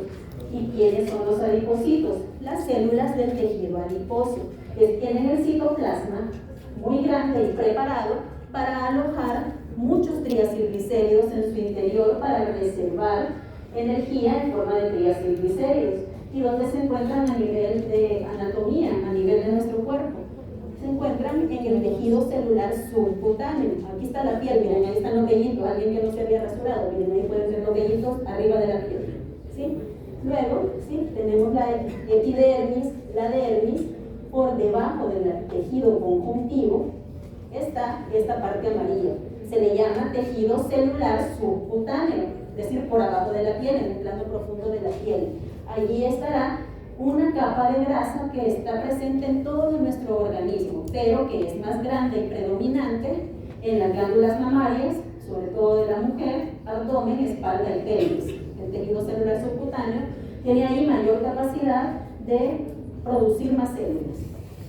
¿Y quiénes son los adipocitos? Las células del tejido adiposo, que tienen el citoplasma muy grande y preparado para alojar muchos triacilglicéridos en su interior para reservar energía en forma de triacilglicéridos. ¿Y dónde se encuentran a nivel de anatomía, a nivel de nuestro cuerpo? Se encuentran en el tejido celular subcutáneo. Aquí está la piel, miren, ahí están los vellitos. Alguien que no se había rasurado, miren, ahí pueden ser los vellitos arriba de la piel, ¿sí? Luego, ¿sí? Tenemos la epidermis, la dermis. Por debajo del tejido conjuntivo está esta parte amarilla. Se le llama tejido celular subcutáneo, es decir, por abajo de la piel, en el plano profundo de la piel. Allí estará una capa de grasa que está presente en todo nuestro organismo, pero que es más grande y predominante en las glándulas mamarias, sobre todo de la mujer, abdomen, espalda y pelvis. El tejido celular subcutáneo tiene ahí mayor capacidad de producir más células.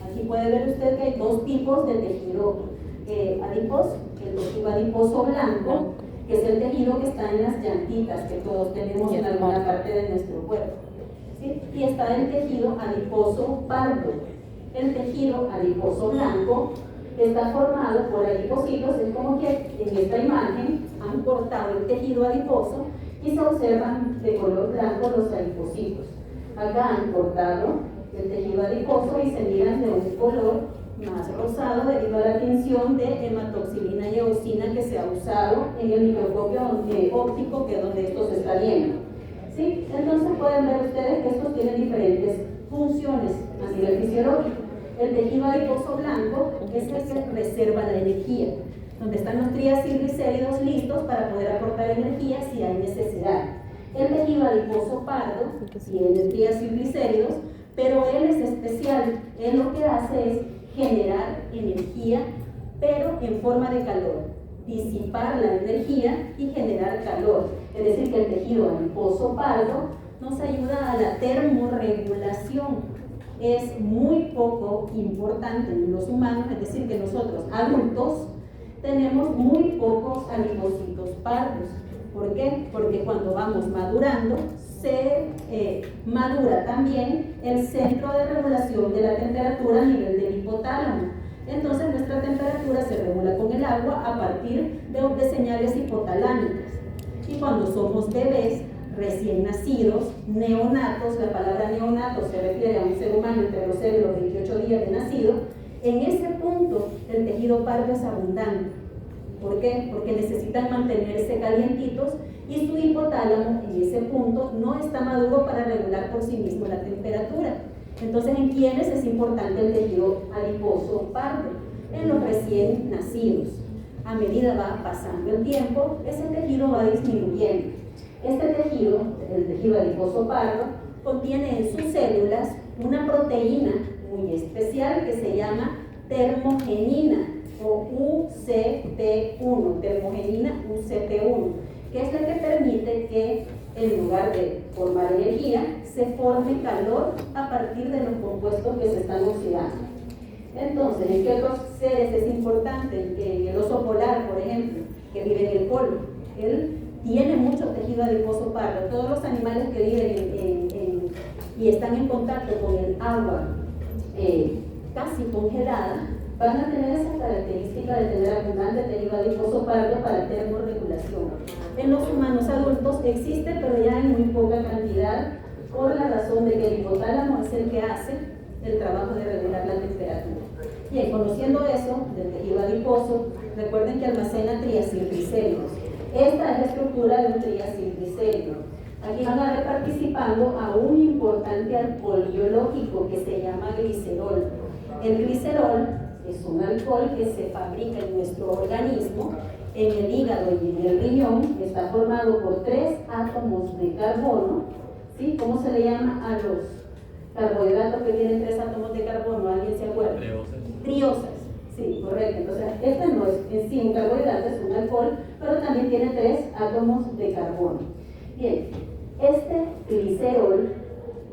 Aquí puede ver usted que hay dos tipos de tejido adiposo. El tejido adiposo blanco, que es el tejido que está en las llantitas que todos tenemos en alguna parte de nuestro cuerpo, ¿sí? Y está el tejido adiposo pardo. El tejido adiposo blanco está formado por adipocitos. Es como que en esta imagen han cortado el tejido adiposo y se observan de color blanco los adipocitos. Acá han cortado el tejido adiposo y se miran de un color más rosado debido a la tinción de hematoxilina y eosina que se ha usado en el microscopio óptico, que es donde esto se está viendo, ¿sí? Entonces pueden ver ustedes que estos tienen diferentes funciones a nivel fisiológico. El tejido adiposo blanco es el que reserva la energía, donde están los triacilglicéridos listos para poder aportar energía si hay necesidad. El tejido adiposo pardo tiene triacilglicéridos, pero él es especial. Él lo que hace es generar energía, pero en forma de calor, disipar la energía y generar calor. Es decir, que el tejido adiposo pardo nos ayuda a la termorregulación. Es muy poco importante en los humanos, es decir, que nosotros adultos tenemos muy pocos adipocitos pardos. ¿Por qué? Porque cuando vamos madurando, se madura también el centro de regulación de la temperatura a nivel del hipotálamo. Entonces nuestra temperatura se regula con el agua a partir de señales hipotalámicas. Y cuando somos bebés recién nacidos, neonatos, la palabra neonato se refiere a un ser humano entre los 0 y los 28 días de nacido, en ese punto el tejido pardo es abundante. ¿Por qué? Porque necesitan mantenerse calientitos y su hipotálamo en ese punto no está maduro para regular por sí mismo la temperatura. Entonces, ¿en quiénes es importante el tejido adiposo pardo? En los recién nacidos. a medida va pasando el tiempo, ese tejido va disminuyendo. Este tejido, el tejido adiposo pardo, contiene en sus células una proteína muy especial que se llama termogenina o UCP1, termogenina UCP1, que es la que permite que en lugar de formar energía, se forme calor a partir de los compuestos que se están oxidando. Entonces, ¿en qué otros seres es importante? El oso polar, por ejemplo, que vive en el polo, él tiene mucho tejido adiposo pardo. Todos los animales que viven y están en contacto con el agua casi congelada, van a tener esa característica de tener abundante tejido adiposo pardo para termorregulación. En los humanos adultos existe, pero ya en muy poca cantidad, por la razón de que el hipotálamo es el que hace el trabajo de regular la temperatura. Bien, conociendo eso del tejido adiposo, recuerden que almacena triacilglicéridos. Esta es la estructura de un triacilglicérido. Aquí van a ver participando a un importante alcohol biológico que se llama glicerol. El glicerol es un alcohol que se fabrica en nuestro organismo, en el hígado y en el riñón. Está formado por 3 átomos de carbono. ¿Sí? ¿Cómo se le llama a los carbohidratos que tienen 3 átomos de carbono? ¿Alguien se acuerda? Triosas. Sí, correcto. Entonces, este no es en sí un carbohidrato, es un alcohol, pero también tiene 3 átomos de carbono. Bien, este glicerol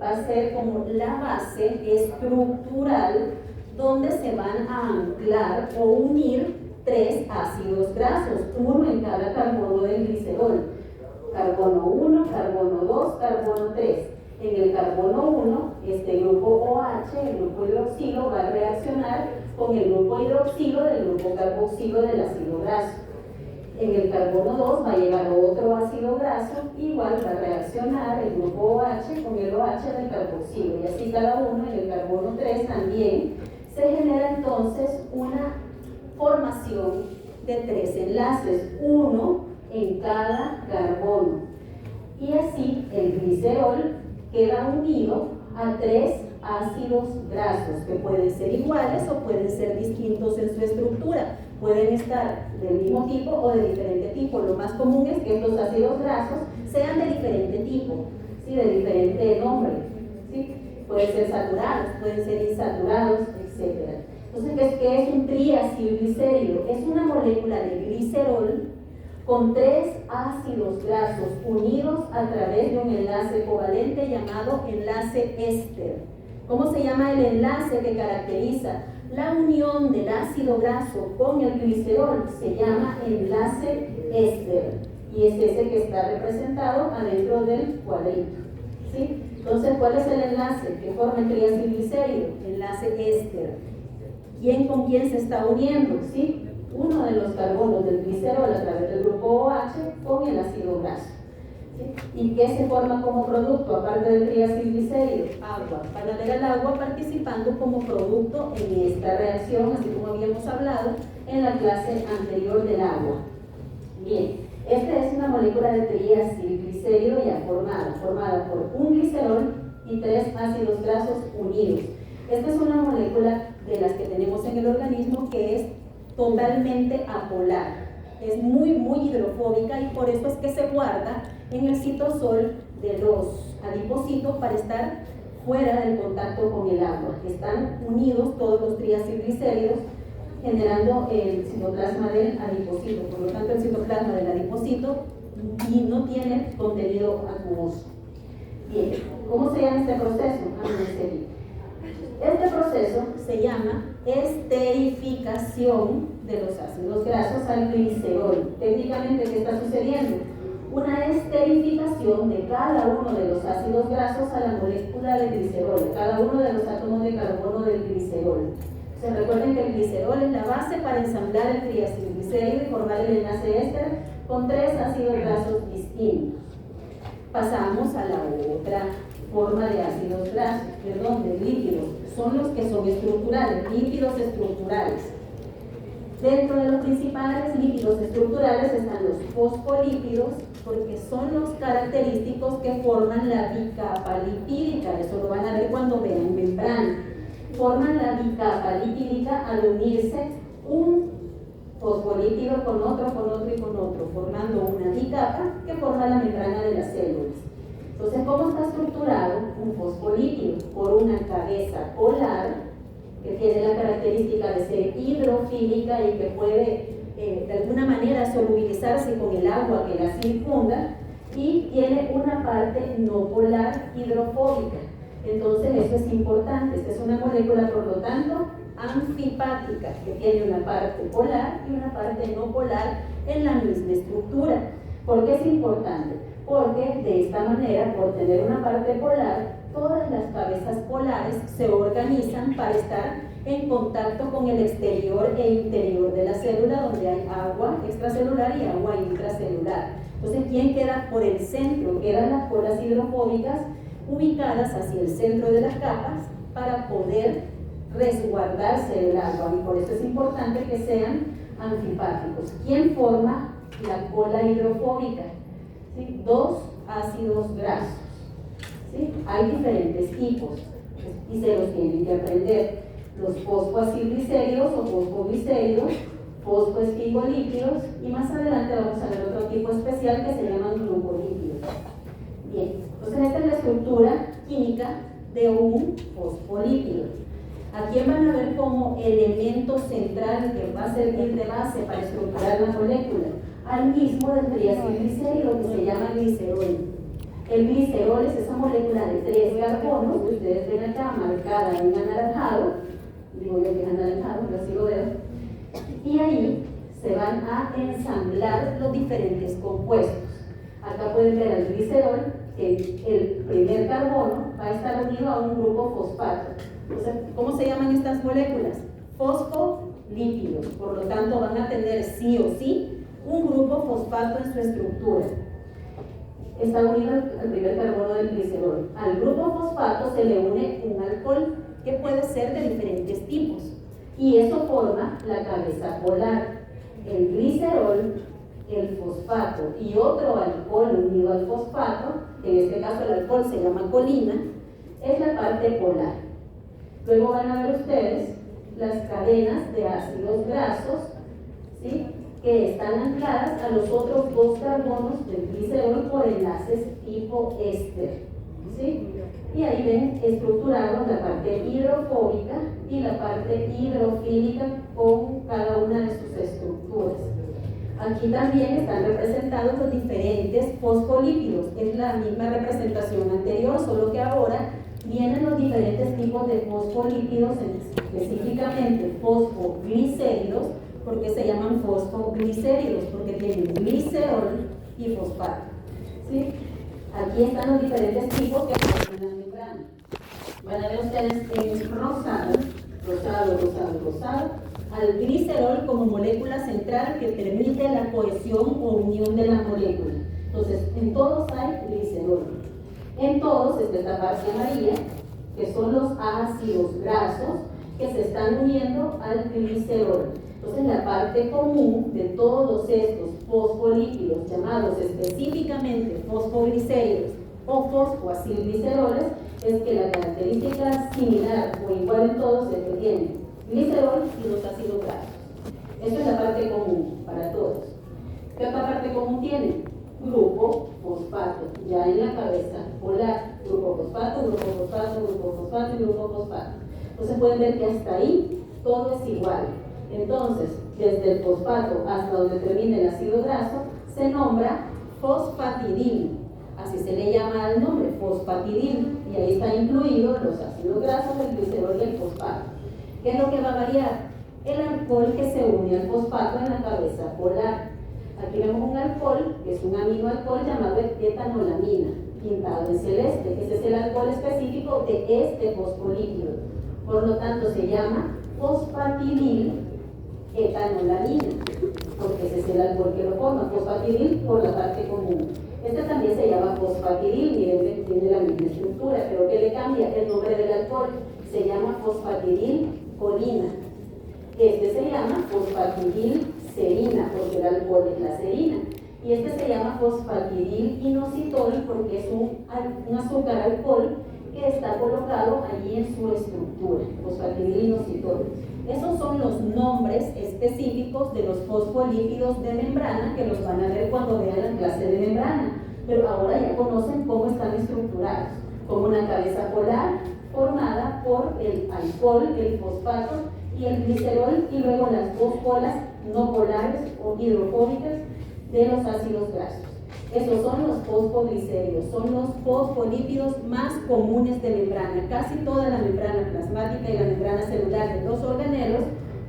va a ser como la base estructural donde se van a anclar o unir 3 ácidos grasos, uno en cada carbono del glicerol. Carbono 1, carbono 2, carbono 3. En el carbono 1, este grupo OH, el grupo hidroxilo, va a reaccionar con el grupo hidroxilo del grupo carboxilo del ácido graso. En el carbono 2 va a llegar otro ácido graso, igual va a reaccionar el grupo OH con el OH del carboxilo, y así cada uno. En el carbono 3 también se genera entonces una formación de 3 enlaces, uno en cada carbono. Y así el glicerol queda unido a 3 ácidos grasos, que pueden ser iguales o pueden ser distintos en su estructura. Pueden estar del mismo tipo o de diferente tipo. Lo más común es que estos ácidos grasos sean de diferente tipo, ¿sí? De diferente nombre, ¿sí? Pueden ser saturados, pueden ser insaturados, etc. Entonces, ¿qué es un triacilglicérido? Es una molécula de glicerol con 3 ácidos grasos unidos a través de un enlace covalente llamado enlace éster. ¿Cómo se llama el enlace que caracteriza la unión del ácido graso con el glicerol? Se llama enlace éster, y es ese que está representado adentro del cuadrito, ¿sí? Entonces, ¿cuál es el enlace que forma el triacilglicérido? Enlace éster. ¿Quién con quién se está uniendo? ¿Sí? Uno de los carbonos del glicerol a través del grupo OH con el ácido graso. ¿Sí? ¿Y qué se forma como producto aparte del triacilglicérido? Agua. Van a ver el agua participando como producto en esta reacción, así como habíamos hablado en la clase anterior del agua. Bien, esta es una molécula de triacilglicérido ya formada por un glicerol y 3 ácidos grasos unidos. Esta es una molécula de las que tenemos en el organismo que es totalmente apolar. Es muy hidrofóbica, y por eso es que se guarda en el citosol de los adipocitos para estar fuera del contacto con el agua. Están unidos todos los triacilglicéridos generando el citoplasma del adipocito. Por lo tanto, el citoplasma del adipocito no tiene contenido acuoso. Bien, ¿cómo se llama este proceso? Este proceso se llama esterificación de los ácidos grasos al glicerol. Técnicamente, ¿qué está sucediendo? Una esterificación de cada uno de los ácidos grasos a la molécula de glicerol, de cada uno de los átomos de carbono del glicerol. Se recuerden que el glicerol es la base para ensamblar el triacilglicérido y formar el enlace éster con 3 ácidos grasos distintos. Pasamos a la otra forma de ácidos grasos, de lípidos. Son los que son estructurales, lípidos estructurales. Dentro de los principales lípidos estructurales están los fosfolípidos, porque son los característicos que forman la bicapa lipídica. Eso lo van a ver cuando vean membrana. Forman la bicapa lipídica al unirse un fosfolípido con otro y con otro, formando una dicapa que forma la membrana de las células. Entonces, ¿cómo está estructurado un fosfolípido? Por una cabeza polar, que tiene la característica de ser hidrofílica y que puede de alguna manera solubilizarse con el agua que la circunda, y tiene una parte no polar hidrofóbica. Entonces eso es importante. Esta es una molécula, por lo tanto, anfipática, que tiene una parte polar y una parte no polar en la misma estructura. ¿Por qué es importante? Porque de esta manera, por tener una parte polar, todas las cabezas polares se organizan para estar en contacto con el exterior e interior de la célula, donde hay agua extracelular y agua intracelular. Entonces, ¿quién queda por el centro? Quedan las polas hidrofóbicas ubicadas hacia el centro de las capas para poder resguardarse del agua, y por eso es importante que sean anfipáticos. ¿Quién forma la pola hidrofóbica? ¿Sí? Dos ácidos grasos. ¿Sí? Hay diferentes tipos y se los tienen que aprender: los fosfoacilglicéridos o fosfoglicéridos, fosfoesfingolípidos, y más adelante vamos a ver otro tipo especial que se llaman glucolípidos. Bien, entonces esta es la estructura química de un fosfolípido. Aquí van a ver como elemento central que va a servir de base para estructurar la molécula al mismo del triacilglicérido, que se llama glicerol. El glicerol es esa molécula de 3 carbonos que ustedes ven acá marcada en anaranjado, digo yo que es anaranjado, pero así lo veo, y ahí se van a ensamblar los diferentes compuestos. Acá pueden ver el glicerol, que el primer carbono va a estar unido a un grupo fosfato. Entonces, ¿cómo se llaman estas moléculas? Fosfolípidos. Por lo tanto, van a tener sí o sí un grupo fosfato en su estructura. Está unido al primer carbono del glicerol. Al grupo fosfato se le une un alcohol, que puede ser de diferentes tipos, y eso forma la cabeza polar. El glicerol, el fosfato y otro alcohol unido al fosfato, que en este caso el alcohol se llama colina, es la parte polar. Luego van a ver ustedes las cadenas de ácidos grasos, ¿sí?, que están ancladas a los otros 2 carbonos del glicerol por enlaces tipo éster, ¿sí? Y ahí ven estructurados la parte hidrofóbica y la parte hidrofílica con cada una de sus estructuras. Aquí también están representados los diferentes fosfolípidos. Es la misma representación anterior, solo que ahora vienen los diferentes tipos de fosfolípidos, específicamente fosfoglicéridos. ¿Por qué se llaman fosfoglicéridos? Porque tienen glicerol y fosfato, ¿sí? Aquí están los diferentes tipos que aparecen en la membrana. Van a ver ustedes en rosado, al glicerol como molécula central que permite la cohesión o unión de la molécula. Entonces, en todos hay glicerol. En todos está esta parte amarilla, que son los ácidos grasos que se están uniendo al glicerol. Entonces, la parte común de todos estos fosfolípidos, llamados específicamente fosfoglicéridos o fosfoacilgliceroles, es que la característica similar o igual en todos es que tienen glicerol y los ácidos grasos. Esa es la parte común para todos. ¿Qué otra parte común tienen? Grupo fosfato, ya en la cabeza polar, grupo fosfato, grupo fosfato, grupo fosfato y grupo fosfato. Entonces pueden ver que hasta ahí todo es igual. Entonces, desde el fosfato hasta donde termina el ácido graso, se nombra fosfatidil. Así se le llama al nombre, fosfatidil, y ahí están incluidos los ácidos grasos, el glicerol y el fosfato. ¿Qué es lo que va a variar? El alcohol que se une al fosfato en la cabeza polar. Aquí vemos un alcohol, que es un aminoalcohol llamado etanolamina, pintado en celeste. Ese es el alcohol específico de este fosfolípido. Por lo tanto, se llama fosfatidil etanolamina, porque ese es el alcohol que lo forma, fosfatidil por la parte común. Este también se llama fosfatidil, miren, tiene la misma estructura, pero que le cambia el nombre del alcohol, se llama fosfatidil colina. Este se llama fosfatidil serina, porque el alcohol es la serina. Y este se llama fosfatidil inositol porque es un azúcar alcohol que está colocado allí en su estructura, fosfatidilinos y todo. Esos son los nombres específicos de los fosfolípidos de membrana que los van a ver cuando vean la clase de membrana, pero ahora ya conocen cómo están estructurados, como una cabeza polar formada por el alcohol, el fosfato y el glicerol, y luego las dos polas no polares o hidrofóbicas de los ácidos grasos. Esos son los fosfoglicéridos, son los fosfolípidos más comunes de membrana. Casi toda la membrana plasmática y la membrana celular de los organelos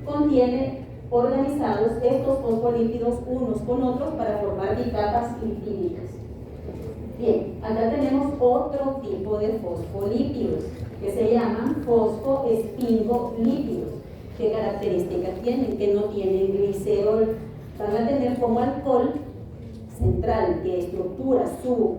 contiene organizados estos fosfolípidos unos con otros para formar bicapas lipídicas. Bien, acá tenemos otro tipo de fosfolípidos que se llaman fosfoespingolípidos. ¿Qué características tienen? Que no tienen glicerol. Van a tener como alcohol central que estructura su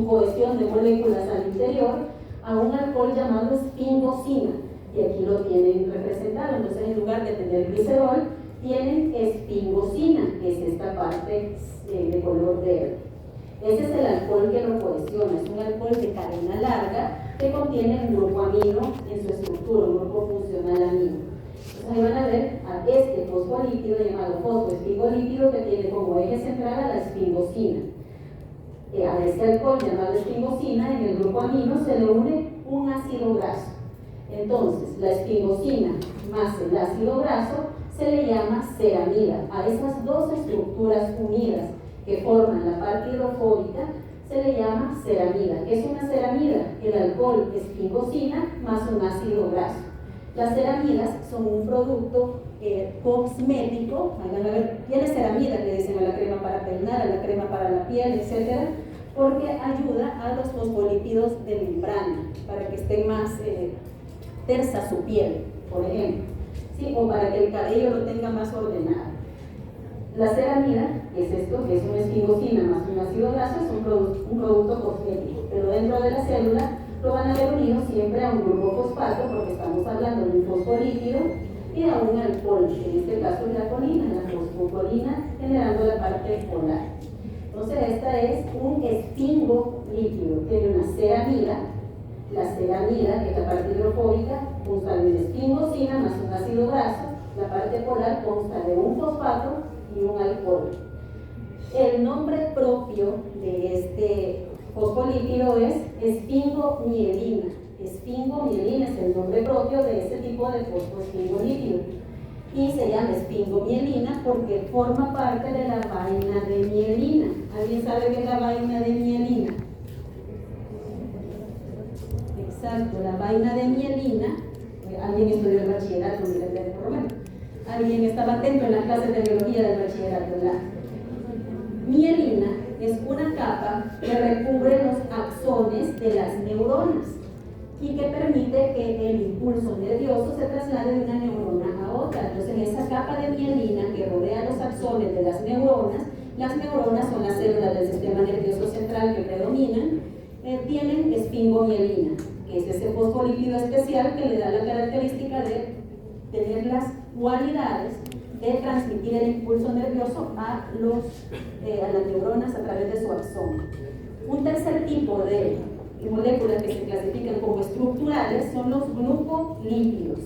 cohesión de moléculas al interior a un alcohol llamado espingosina, y aquí lo tienen representado. Entonces, en lugar de tener glicerol, tienen espingosina, que es esta parte de color verde. Ese es el alcohol que lo cohesiona, es un alcohol de cadena larga que contiene un grupo amino en su estructura, un grupo funcional amino. Entonces ahí van a ver a este fosfolípido llamado fosfoespingolípido que tiene como eje central a la espingosina. A este alcohol llamado espingosina, en el grupo amino se le une un ácido graso. Entonces la espingosina más el ácido graso se le llama ceramida. A esas dos estructuras unidas que forman la parte hidrofóbica se le llama ceramida. ¿Qué es una ceramida? El alcohol espingosina más un ácido graso. Las ceramidas son un producto cosmético. Van a ver, tiene ceramida, le dicen a la crema para peinar, a la crema para la piel, etc., porque ayuda a los fosfolípidos de membrana para que esté más tersa su piel, por ejemplo, ¿sí? O para que el cabello lo tenga más ordenado. La ceramida, que es esto, que es una espingosina más un ácido graso, es un producto cosmético, pero dentro de la célula lo van a ver unido siempre a un grupo fosfato, porque estamos hablando de un fosfolípido, y a un alcohol, en este caso la colina, la fosfocolina, generando la parte polar. Entonces esta es un espingolípido, tiene una ceramida. La ceramida, que es la parte hidrofóbica, consta de una espingosina más un ácido graso. La parte polar consta de un fosfato y un alcohol. El nombre propio de este fosfolípido es esfingomielina. Esfingomielina es el nombre propio de este tipo de fosfoespingolípido. Y se llama esfingomielina porque forma parte de la vaina de mielina. ¿Alguien sabe qué es la vaina de mielina? Exacto, la vaina de mielina. Alguien estudió el bachillerato, por lo menos. Alguien estaba atento en la clase de biología del bachillerato, ¿verdad? Mielina es una capa que recubre los axones de las neuronas y que permite que el impulso nervioso se traslade de una neurona a otra. Entonces, esa capa de mielina que rodea los axones de las neuronas son las células del sistema nervioso central que predominan, tienen esfingomielina, que es ese fosfolípido especial que le da la característica de tener las cualidades de transmitir el impulso nervioso a las neuronas a través de su axón. Un tercer tipo de moléculas que se clasifican como estructurales son los glucolípidos.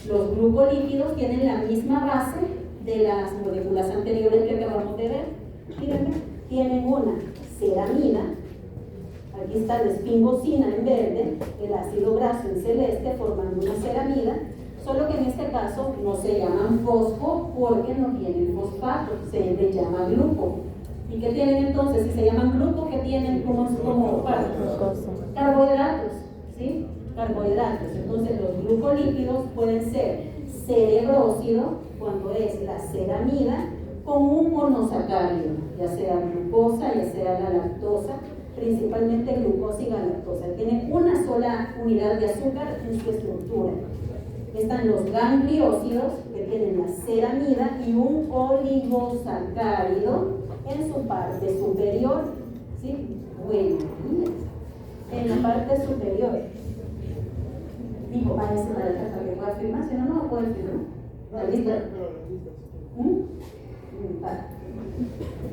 Los glucolípidos tienen la misma base de las moléculas anteriores que acabamos de ver. Fíjense, tienen una ceramida. Aquí está la espingosina en verde, el ácido graso en celeste, formando una ceramida, solo que en este caso no se llaman fosfo porque no tienen fosfato, se les llama gluco. ¿Y qué tienen entonces? Si se llaman gluco, ¿qué tienen como parte? Carbohidratos, ¿sí? Carbohidratos. Entonces los glucolípidos pueden ser cerebrósido, cuando es la ceramida, con un monosacárido, ya sea glucosa, ya sea la lactosa, principalmente glucosa y galactosa. Tienen una sola unidad de azúcar en su estructura. Están los gangliósidos, que tienen la ceramida y un oligosacárido en su parte superior. ¿Sí? Bueno, en la parte superior. Digo, váyase para atrás para que pueda firmar, si no, no puede firmar. ¿La lista?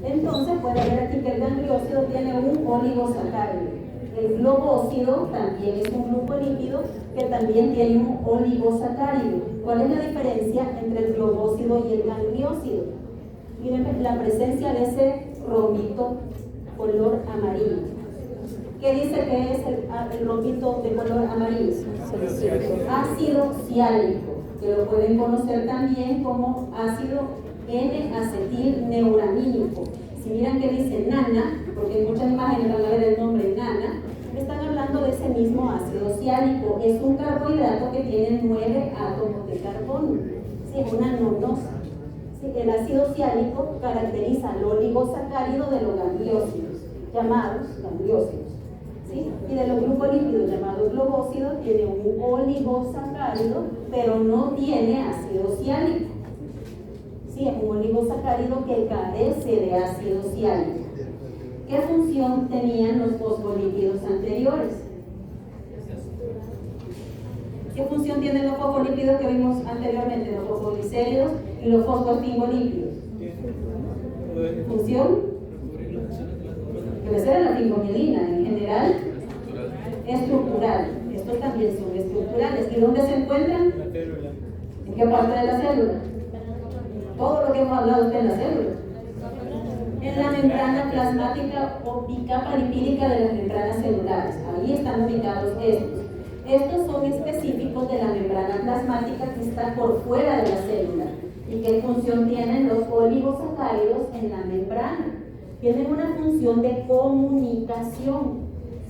Entonces puede ver aquí que el gangliósido tiene un oligosacárido. El globócido también es un glucolípido que también tiene un oligosacárido. ¿Cuál es la diferencia entre el globócido y el gangliósido? Miren la presencia de ese rombito color amarillo. ¿Qué dice que es el rombito de color amarillo? Ácido ciálico, que lo pueden conocer también como ácido N-acetilneuramínico. Si miran que dice nana, porque en muchas imágenes van a ver el nombre nana, están hablando de ese mismo ácido ciálico. Es un carbohidrato que tiene 9 átomos de carbono. Sí, es una nonosa. Sí, el ácido ciálico caracteriza al oligosacárido de los gangliósidos, llamados gangliósidos. ¿Sí? Y de los glucolípidos llamados globósidos tiene un oligosacárido, pero no tiene ácido ciálico. Sí, es un oligosacárido que carece de ácido ciálico. ¿Qué función tenían los fosfolípidos anteriores? ¿Qué función tienen los fosfolípidos que vimos anteriormente? Los fosfoglicéridos y los fosfosfingolípidos. ¿Función? Crecer en la fingomielina, en general, estructural. Estos también son estructurales. ¿Y dónde se encuentran? ¿En qué parte de la célula? Todo lo que hemos hablado está en la célula. En la membrana plasmática o bicapa lipídica de las membranas celulares. Ahí están ubicados estos. Estos son específicos de la membrana plasmática que está por fuera de la célula. ¿Y qué función tienen los oligosacáridos en la membrana? Tienen una función de comunicación,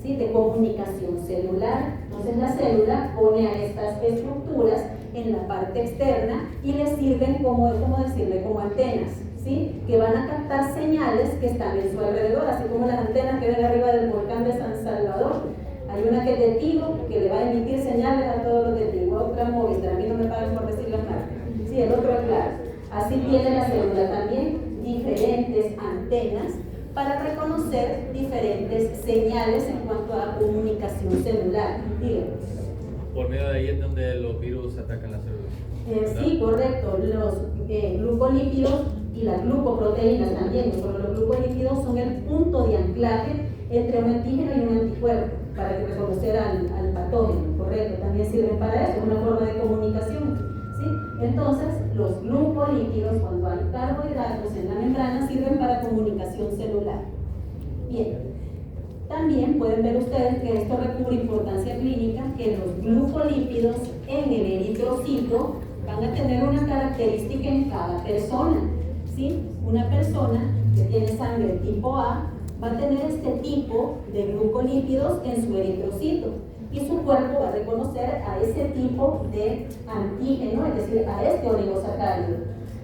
¿sí? De comunicación celular. Entonces la célula pone a estas estructuras en la parte externa y les sirven como antenas, ¿sí? Que van a captar señales que están en su alrededor, así como las antenas que ven arriba del volcán de San Salvador. Hay una que es de Tigo, que le va a emitir señales a todos los de Tigo, otra Movistar, a mí no me pagan por decir las marcas. Sí, el otro es claro. Así tiene la célula también diferentes antenas para reconocer diferentes señales en cuanto a comunicación celular. Dígame. Por medio de ahí es donde los virus atacan las células. Sí, correcto. Los glucolípidos y las glucoproteínas también, pero los glucolípidos son el punto de anclaje entre un antígeno y un anticuerpo para reconocer al patógeno, correcto. También sirven para eso, una forma de comunicación. ¿Sí? Entonces, los glucolípidos, cuando hay carbohidratos en la membrana, sirven para comunicación celular. Bien. También pueden ver ustedes que esto recubre importancia clínica, que los glucolípidos en el eritrocito van a tener una característica en cada persona. ¿Sí? Una persona que tiene sangre tipo A va a tener este tipo de glucolípidos en su eritrocito y su cuerpo va a reconocer a ese tipo de antígeno, es decir, a este oligosacárido.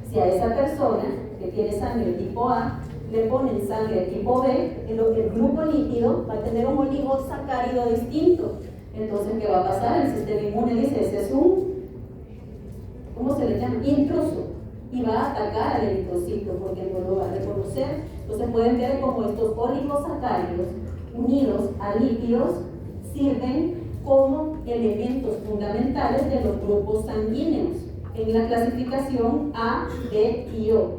Si a esa persona que tiene sangre tipo A le ponen sangre tipo B, el glucolípido va a tener un oligosacárido distinto. Entonces, ¿qué va a pasar? El sistema inmune dice, ese es un, ¿cómo se le llama? Intruso. Y va a atacar al eritrocito porque no lo va a reconocer. Entonces pueden ver cómo estos oligosacáridos unidos a lípidos sirven como elementos fundamentales de los grupos sanguíneos en la clasificación A, B y O.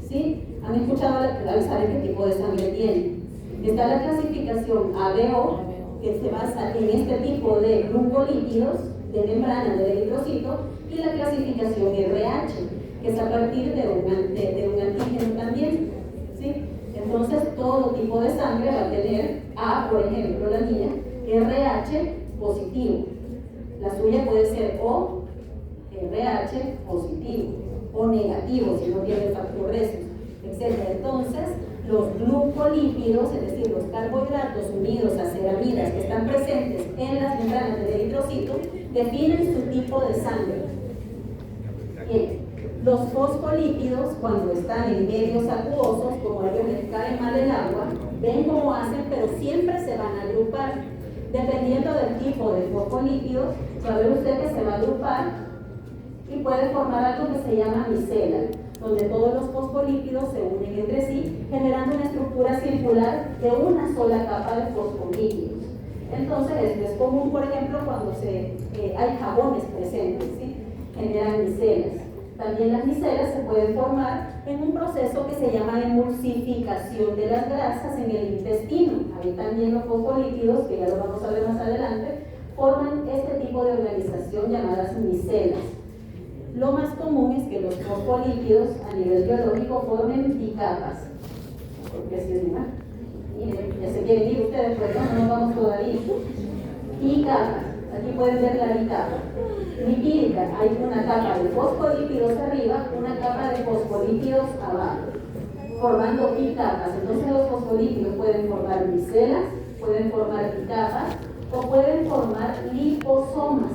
¿Sí? ¿Han escuchado? ¿Saben qué tipo de sangre tienen? Está la clasificación ABO, que se basa en este tipo de glucolípidos de membrana del eritrocito, y la clasificación RH, que es a partir de un antígeno también. ¿Sí? Entonces, todo tipo de sangre va a tener A, por ejemplo, la mía, RH positivo. La suya puede ser O, RH positivo, o negativo si no tiene el factor resus, etc. Entonces, los glucolípidos, es decir, los carbohidratos unidos a ceramidas que están presentes en las membranas del eritrocito, definen su tipo de sangre. Bien. Los fosfolípidos, cuando están en medios acuosos, como a ellos les cae mal el agua, ven cómo hacen, pero siempre se van a agrupar. Dependiendo del tipo de fosfolípido, va a ver usted que se va a agrupar y puede formar algo que se llama micela, donde todos los fosfolípidos se unen entre sí, generando una estructura circular de una sola capa de fosfolípidos. Entonces, esto es común, por ejemplo, cuando hay jabones presentes, ¿sí? Generan micelas. También las micelas se pueden formar en un proceso que se llama emulsificación de las grasas en el intestino. Ahí también los fosfolípidos, que ya lo vamos a ver más adelante, forman este tipo de organización llamadas micelas. Lo más común es que los fosfolípidos a nivel biológico formen bicapas. Porque así es, ¿verdad? Ya se quieren ir ustedes, pues no nos vamos todavía. Bicapas. Aquí pueden ver la bicapa. Lipídica, hay una capa de fosfolípidos arriba, una capa de fosfolípidos abajo, formando bicapas. Entonces los fosfolípidos pueden formar micelas, pueden formar bicapas o pueden formar liposomas,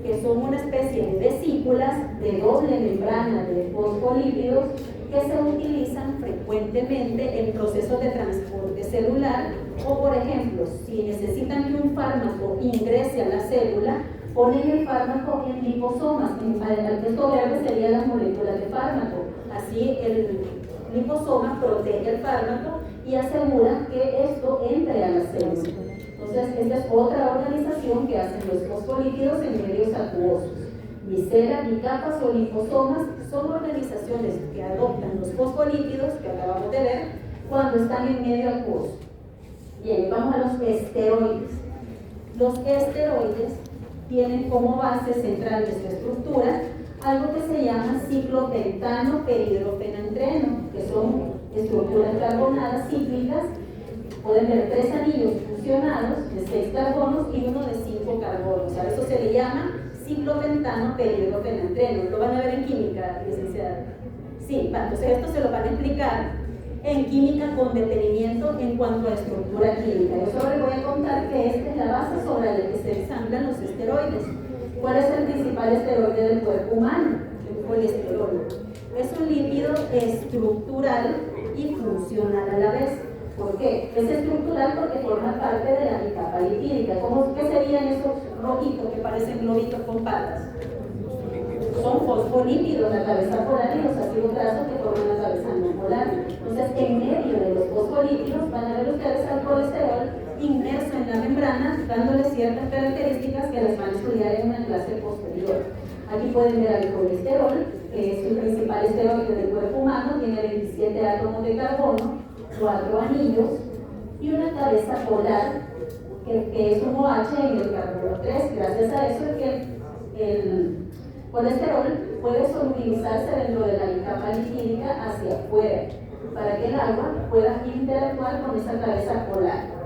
que son una especie de vesículas de doble membrana de fosfolípidos que se utilizan frecuentemente en procesos de transporte celular o, por ejemplo, si necesitan que un fármaco ingrese a la célula, ponen el fármaco en liposomas. El texto verde serían las moléculas de fármaco. Así el liposoma protege el fármaco y asegura que esto entre a la célula. Entonces, esta es otra organización que hacen los fosfolípidos en medios acuosos. Micelas, bicapas o liposomas son organizaciones que adoptan los fosfolípidos que acabamos de ver cuando están en medio acuoso. Bien, vamos a los esteroides. Los esteroides tienen como base central de su estructura algo que se llama ciclopentano peridrofenantreno, que son estructuras carbonadas cíclicas. Pueden ver 3 anillos fusionados de 6 carbonos y uno de 5 carbonos. A eso se le llama ciclopentano peridrofenantreno. Lo van a ver en química, licenciada. Sí, entonces esto se lo van a explicar en química con detenimiento en cuanto a estructura química. Yo solo les voy a contar que esta es la base sobre la que se ensamblan los esteroides. ¿Cuál es el principal esteroide del cuerpo humano? El colesterol. Es un lípido estructural y funcional a la vez. ¿Por qué? Es estructural porque forma parte de la bicapa lipídica. ¿Qué serían esos rojitos que parecen globitos con patas? Son fosfolípidos, la cabeza polar y los ácidos grasos que forman la cabeza no polar. Entonces, en medio de los fosfolípidos van a ver ustedes al colesterol inmerso en la membrana, dándole ciertas características que las van a estudiar en una clase posterior. Aquí pueden ver al colesterol, que es el principal esteroide del cuerpo humano, tiene 27 átomos de carbono, 4 anillos y una cabeza polar que es un OH en el carbono 3. Gracias a eso es que el colesterol puede solubilizarse dentro de la bicapa lipídica hacia afuera para que el agua pueda interactuar con esa cabeza polar.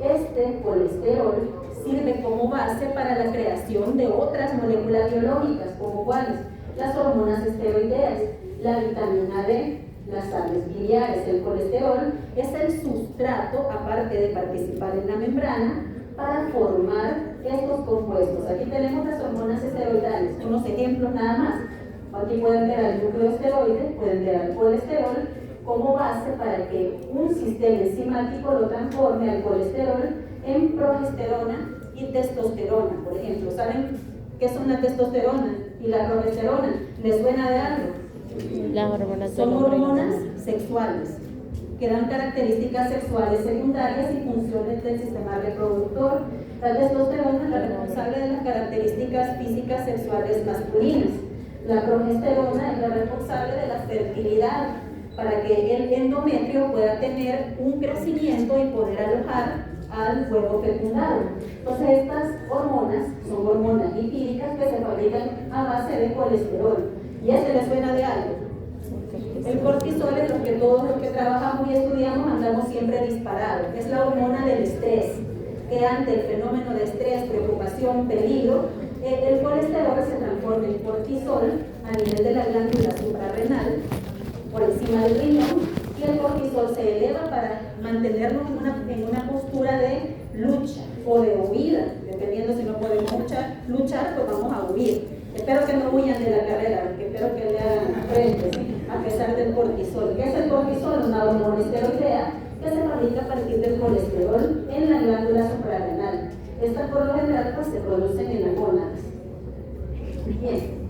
Este colesterol sirve como base para la creación de otras moléculas biológicas, como cuáles: las hormonas esteroideas, la vitamina D, las sales biliares. El colesterol es el sustrato, aparte de participar en la membrana, para formar estos compuestos. Aquí tenemos las hormonas esteroidales, unos ejemplos nada más. Aquí pueden ver al núcleo esteroide, pueden ver al colesterol como base para que un sistema enzimático lo transforme al colesterol en progesterona y testosterona. Por ejemplo, ¿saben qué son la testosterona y la progesterona? ¿Les suena de algo? Las hormonas son hormonas sexuales que dan características sexuales secundarias y funciones del sistema reproductor. La testosterona es la responsable de las características físicas sexuales masculinas. La progesterona es la responsable de la fertilidad, para que el endometrio pueda tener un crecimiento y poder alojar al huevo fecundado. Entonces estas hormonas son hormonas lipídicas que se fabrican a base de colesterol. ¿Ya se les suena de algo? El cortisol es lo que todos los que trabajamos y estudiamos andamos siempre disparados. Es la hormona del estrés, que ante el fenómeno de estrés, preocupación, peligro, el colesterol se transforma en cortisol a nivel de la glándula suprarrenal, por encima del riñón, y el cortisol se eleva para mantenernos en una postura de lucha o de huida, dependiendo si no podemos luchar, pues vamos a huir. Espero que no huyan de la carrera, porque espero que le hagan frente, ¿sí? A pesar del cortisol. ¿Qué es el cortisol? Una hormona esteroidea que se fabrica a partir del colesterol en la glándula suprarrenal. Estas por lo general pues, se producen en las gónadas. Bien.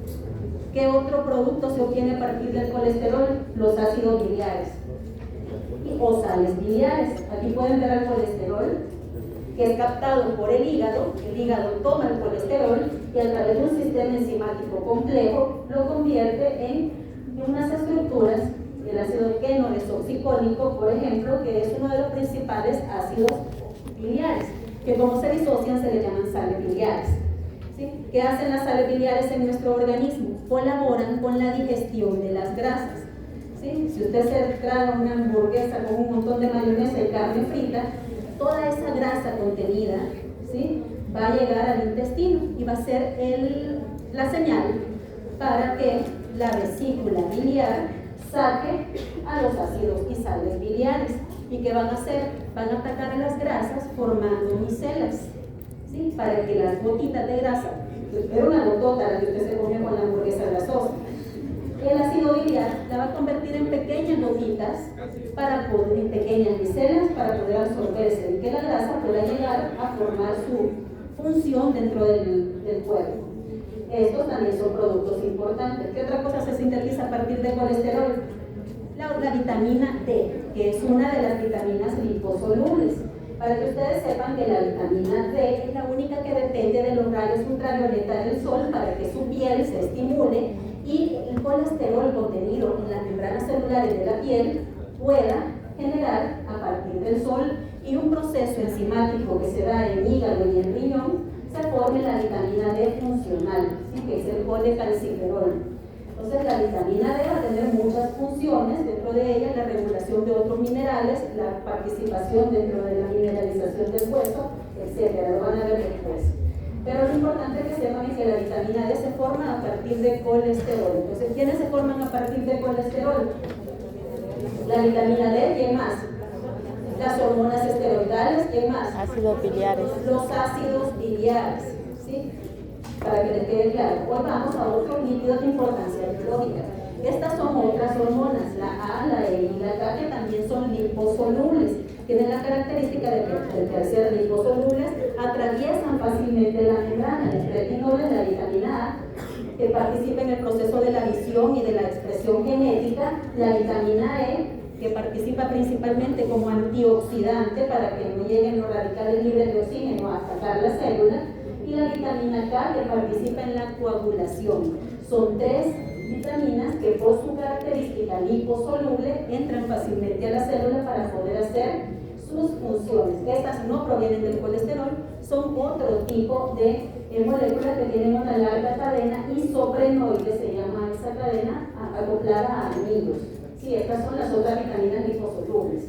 ¿Qué otro producto se obtiene a partir del colesterol? Los ácidos biliares o sales biliares. Aquí pueden ver al colesterol que es captado por el hígado toma el colesterol y a través de un sistema enzimático complejo lo convierte en unas estructuras, el ácido queno-desoxicólico, por ejemplo, que es uno de los principales ácidos biliares, que como se disocian se le llaman sales biliares. ¿Sí? ¿Qué hacen las sales biliares en nuestro organismo? Colaboran con la digestión de las grasas. ¿Sí? Si usted se traga una hamburguesa con un montón de mayonesa y carne frita, toda esa grasa contenida, ¿sí?, va a llegar al intestino y va a ser la señal para que la vesícula biliar saque a los ácidos y sales biliares. ¿Y qué van a hacer? Van a atacar a las grasas formando micelas, ¿sí?, para que las gotitas de grasa, era una gotota la que usted se comió con la hamburguesa grasosa, el ácido biliar la va a convertir en pequeñas gotitas en pequeñas micelas para poder absorberse y que la grasa pueda llegar a formar su función dentro del cuerpo. Estos también son productos importantes. ¿Qué otra cosa se sintetiza a partir del colesterol? La vitamina D, que es una de las vitaminas liposolubles. Para que ustedes sepan que la vitamina D es la única que depende de los rayos ultravioleta del sol para que su piel se estimule y el colesterol contenido en las membranas celulares de la piel pueda generar a partir del sol y un proceso enzimático que se da en hígado y en riñón, se forme la vitamina D funcional, ¿sí?, que es el colecalciferol. Entonces la vitamina D va a tener muchas funciones, dentro de ella la regulación de otros minerales, la participación dentro de la mineralización del hueso, etc. Lo van a ver después. Pero lo importante es que sepan es que la vitamina D se forma a partir de colesterol. Entonces, ¿quiénes se forman a partir de colesterol? La vitamina D, ¿quién más? Las hormonas esteroidales, ¿quién más? Ácidos biliares. Los ácidos biliares, ¿sí? Para que les quede claro. Hoy vamos a otros lípidos de importancia biológica. Estas son otras hormonas, la A, la E y la K, que también son liposolubles. Tienen la característica de que al ser liposolubles atraviesan fácilmente la membrana. El retinol es la vitamina A, que participa en el proceso de la visión y de la expresión genética. La vitamina E, que participa principalmente como antioxidante para que no lleguen los radicales libres de oxígeno a atacar la célula. Y la vitamina K, que participa en la coagulación. Son tres vitaminas que por su característica liposoluble entran fácilmente a la célula para poder hacer sus funciones. Estas no provienen del colesterol, son otro tipo de moléculas que tienen una larga cadena isoprenoide, se llama esa cadena, acoplada a anillos. Sí, estas son las otras vitaminas liposolubles.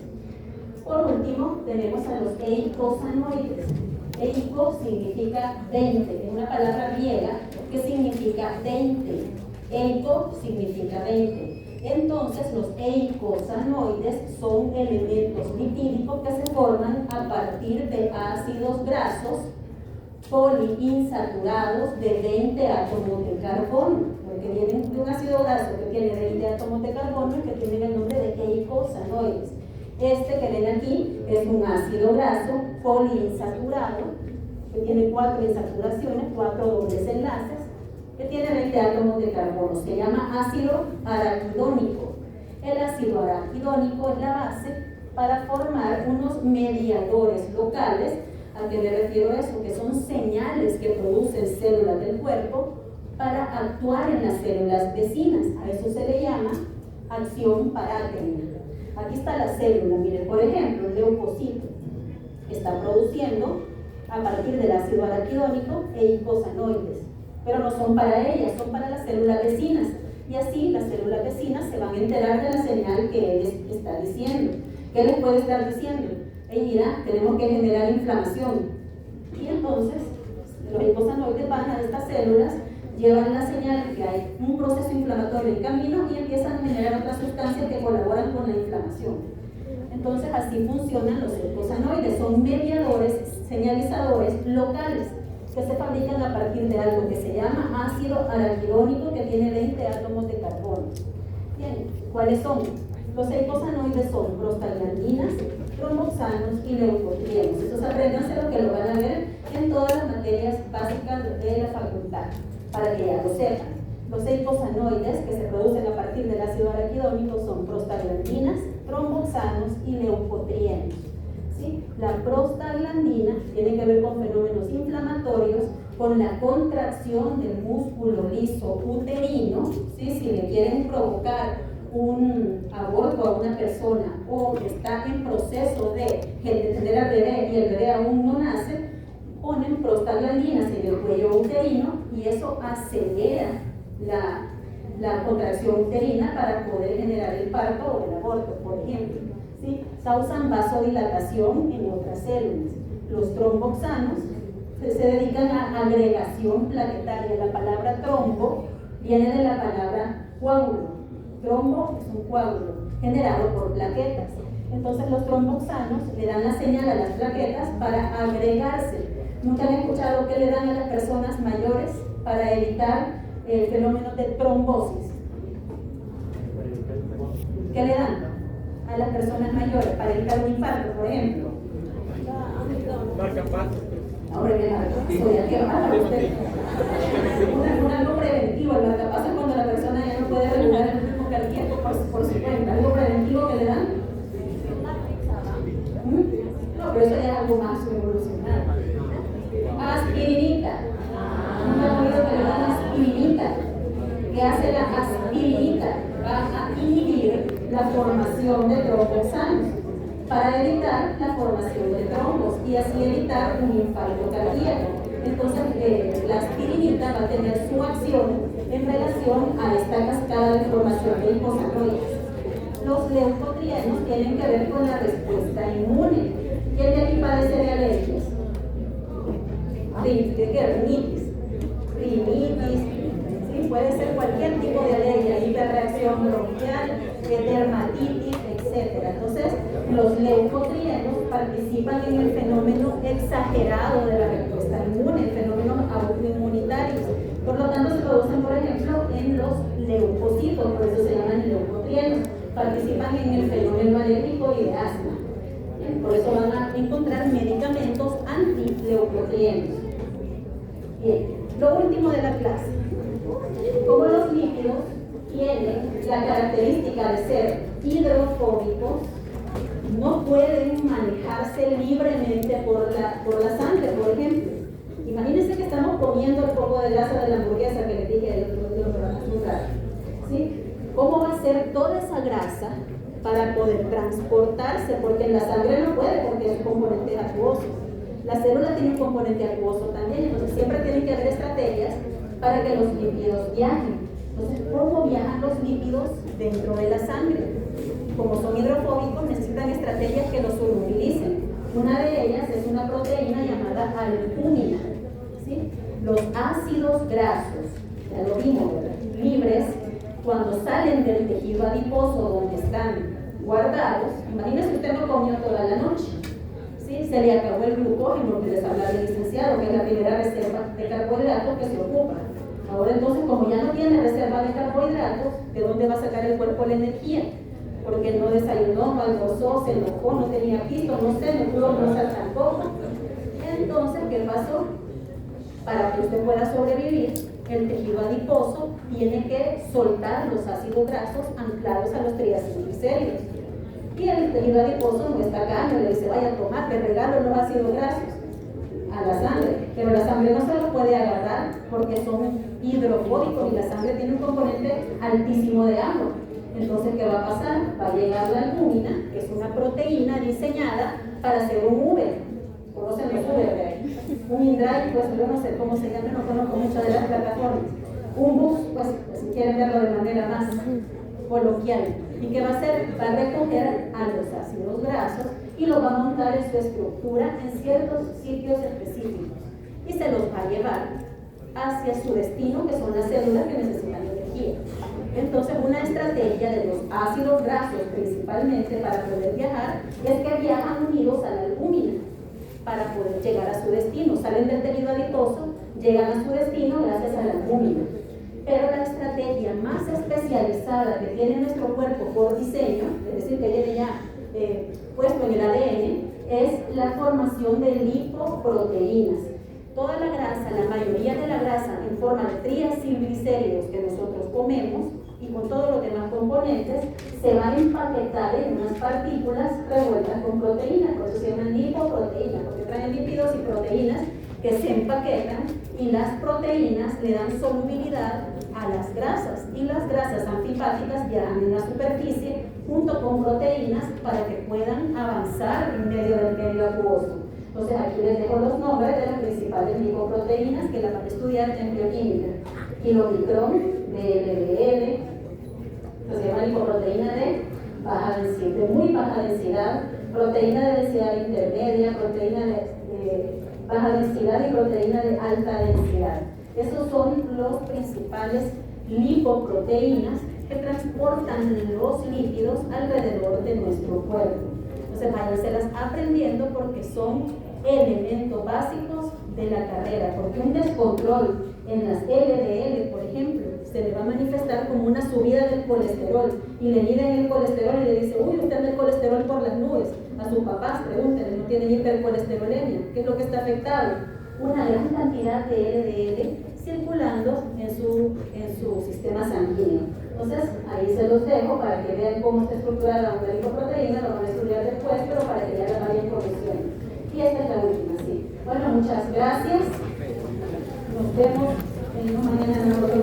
Por último, tenemos a los eicosanoides. Eico significa 20, es una palabra griega que significa 20. Eico significa 20. Entonces, los eicosanoides son elementos lipídicos que se forman a partir de ácidos grasos poliinsaturados de 20 átomos de carbono, porque vienen de un ácido graso que tiene 20 átomos de carbono y que tienen el nombre de eicosanoides. Este que ven aquí es un ácido graso poliinsaturado que tiene 4 insaturaciones, 4 dobles enlaces, que tiene 20 átomos de carbono. Se llama ácido araquidónico. El ácido araquidónico es la base para formar unos mediadores locales. ¿A qué me refiero a eso? Que son señales que producen células del cuerpo para actuar en las células vecinas. A eso se le llama acción parácrina. Aquí está la célula, miren, por ejemplo, el leucocito está produciendo a partir del ácido araquidónico eicosanoides, pero no son para ellas, son para las células vecinas, y así las células vecinas se van a enterar de la señal que él está diciendo. ¿Qué les puede estar diciendo? Mira, tenemos que generar inflamación, y entonces los eicosanoides van a estas células, llevan la señal de que hay un proceso inflamatorio en camino y empiezan a generar otras sustancias que colaboran con la inflamación. Entonces así funcionan los eicosanoides, son mediadores, señalizadores locales que se fabrican a partir de algo que se llama ácido araquidónico que tiene 20 átomos de carbono. Bien, ¿cuáles son? Los eicosanoides son prostaglandinas, tromboxanos y leucotrienos. Estos apréndanse que lo van a ver en todas las materias básicas de la facultad, para que ya lo sepan. Los eicosanoides que se producen a partir del ácido araquidónico son prostaglandinas, tromboxanos y leucotrienos. ¿sí? La prostaglandina tiene que ver con fenómenos inflamatorios, con la contracción del músculo liso uterino, ¿sí? Si le quieren provocar un aborto a una persona o está en proceso de tener al bebé y el bebé aún no nace, ponen prostaglandinas en el cuello uterino y eso acelera la contracción uterina para poder generar el parto o el aborto, por ejemplo, ¿sí? Causan vasodilatación en otras células. Los tromboxanos se dedican a agregación plaquetaria. La palabra trombo viene de la palabra coágulo. Trombo es un coágulo generado por plaquetas. Entonces los tromboxanos le dan la señal a las plaquetas para agregarse. ¿Nunca han escuchado qué le dan a las personas mayores para evitar el fenómeno de trombosis? ¿Qué le dan a las personas mayores para evitar un infarto, por ejemplo? Marcapasos. Ahora que algo preventivo. El marcapasos es cuando la persona ya no puede regular el ritmo cardíaco por su cuenta. Algo preventivo que le dan. No, pero eso ya es algo más evolucionado. Aspirinita. ¿Nunca han oído que le dan aspirinita? ¿Qué hace la aspirinita? Va a inhibir la formación de tromboxanos para evitar la formación de trombos y así evitar un infarto cardíaco. Entonces, la aspirinita va a tener su acción en relación a esta cascada de formación de hipocondrias. Los leucotrienos tienen que ver con la respuesta inmune. ¿Quién de aquí padece de alergias? ¿De qué? Rinitis, ¿sí? Puede ser cualquier tipo de alergia, hiperreacción bronquial, dermatitis, etc. Entonces, los leucotrienos participan en el fenómeno exagerado de la respuesta inmune, el fenómeno autoinmunitario. Por lo tanto, se producen, por ejemplo, en los leucocitos, por eso se llaman leucotrienos. Participan en el fenómeno alérgico y de asma. Por eso van a encontrar medicamentos antileucotrienos. Bien, lo último de la clase. Como los lípidos tienen la característica de ser hidrofóbicos, no pueden manejarse libremente por la sangre, por ejemplo. Imagínense que estamos comiendo el poco de grasa de la hamburguesa que les dije el otro día, ¿sí? ¿Cómo va a ser toda esa grasa para poder transportarse? Porque en la sangre no puede, porque es un componente acuoso. La célula tiene un componente acuoso también, entonces siempre tienen que haber estrategias para que los lípidos viajen. Entonces, ¿cómo viajan los lípidos dentro de la sangre? Como son hidrofóbicos, necesitan estrategias que los solubilicen. Una de ellas es una proteína llamada albúmina, ¿sí? Los ácidos grasos, ya lo vimos, libres, cuando salen del tejido adiposo donde están guardados, imagínense que usted no comió toda la noche, ¿sí? Se le acabó el glucógeno que les hablaba el licenciado, que es la primera reserva de carbohidratos que se ocupa. Ahora entonces, como ya no tiene reserva de carbohidratos, ¿de dónde va a sacar el cuerpo la energía? Porque no desayunó, no almorzó, se enojó, no tenía apetito, no sé, no pudo almorzar tampoco. Entonces, ¿qué pasó? Para que usted pueda sobrevivir, el tejido adiposo tiene que soltar los ácidos grasos anclados a los triacilglicéridos. Y el tejido adiposo no está acá, no le dice, vaya a tomar, te regalo los ácidos grasos a la sangre. Pero la sangre no se los puede agarrar porque son hidrofóbicos y la sangre tiene un componente altísimo de agua. Entonces, ¿qué va a pasar? Va a llegar la albúmina, que es una proteína diseñada para hacer un Uber. ¿Conocen los Uber? Un InDrive, pues yo no sé cómo se llama, no conozco mucho de las plataformas. Un bus, pues si quieren verlo de manera más coloquial. ¿Y qué va a hacer? Va a recoger a los ácidos grasos y los va a montar en su estructura en ciertos sitios específicos. Y se los va a llevar hacia su destino, que son las células que necesitan energía. Entonces, una estrategia de los ácidos grasos, principalmente para poder viajar, es que viajan unidos a la albúmina para poder llegar a su destino. Salen del tejido adiposo, llegan a su destino gracias a la albúmina. Pero la estrategia más especializada que tiene nuestro cuerpo por diseño, es decir, que viene ya puesto en el ADN, es la formación de lipoproteínas. Toda la grasa, la mayoría de la grasa en forma de triacilglicéridos que nosotros comemos, y con todos los demás componentes, se van a empaquetar en unas partículas revueltas con proteínas, por eso se llaman lipoproteínas, porque traen lípidos y proteínas que se empaquetan, y las proteínas le dan solubilidad a las grasas, y las grasas anfipáticas viajan en la superficie junto con proteínas para que puedan avanzar en medio del medio acuoso. Entonces aquí les dejo los nombres de las principales lipoproteínas que las van a estudiar en bioquímica. Kilomicrón, LDL, se llama lipoproteína de baja densidad, de muy baja densidad, proteína de densidad intermedia, proteína de baja densidad y proteína de alta densidad. Esos son los principales lipoproteínas que transportan los lípidos alrededor de nuestro cuerpo. Entonces váyanselas aprendiendo porque son elementos básicos de la carrera, porque un descontrol en las LDL, por ejemplo, se le va a manifestar como una subida del colesterol, y le miden el colesterol y le dice, uy, usted anda el colesterol por las nubes. A sus papás pregúntenle, no tienen hipercolesterolemia, ¿qué es lo que está afectado? Una gran cantidad de LDL circulando en su sistema sanguíneo. Entonces, ahí se los dejo para que vean cómo está estructurada una lipoproteína, lo van a estudiar después, pero para que ya la vayan conociendo. Y esta es la última, sí. Bueno, muchas gracias. Nos vemos en mañana en otro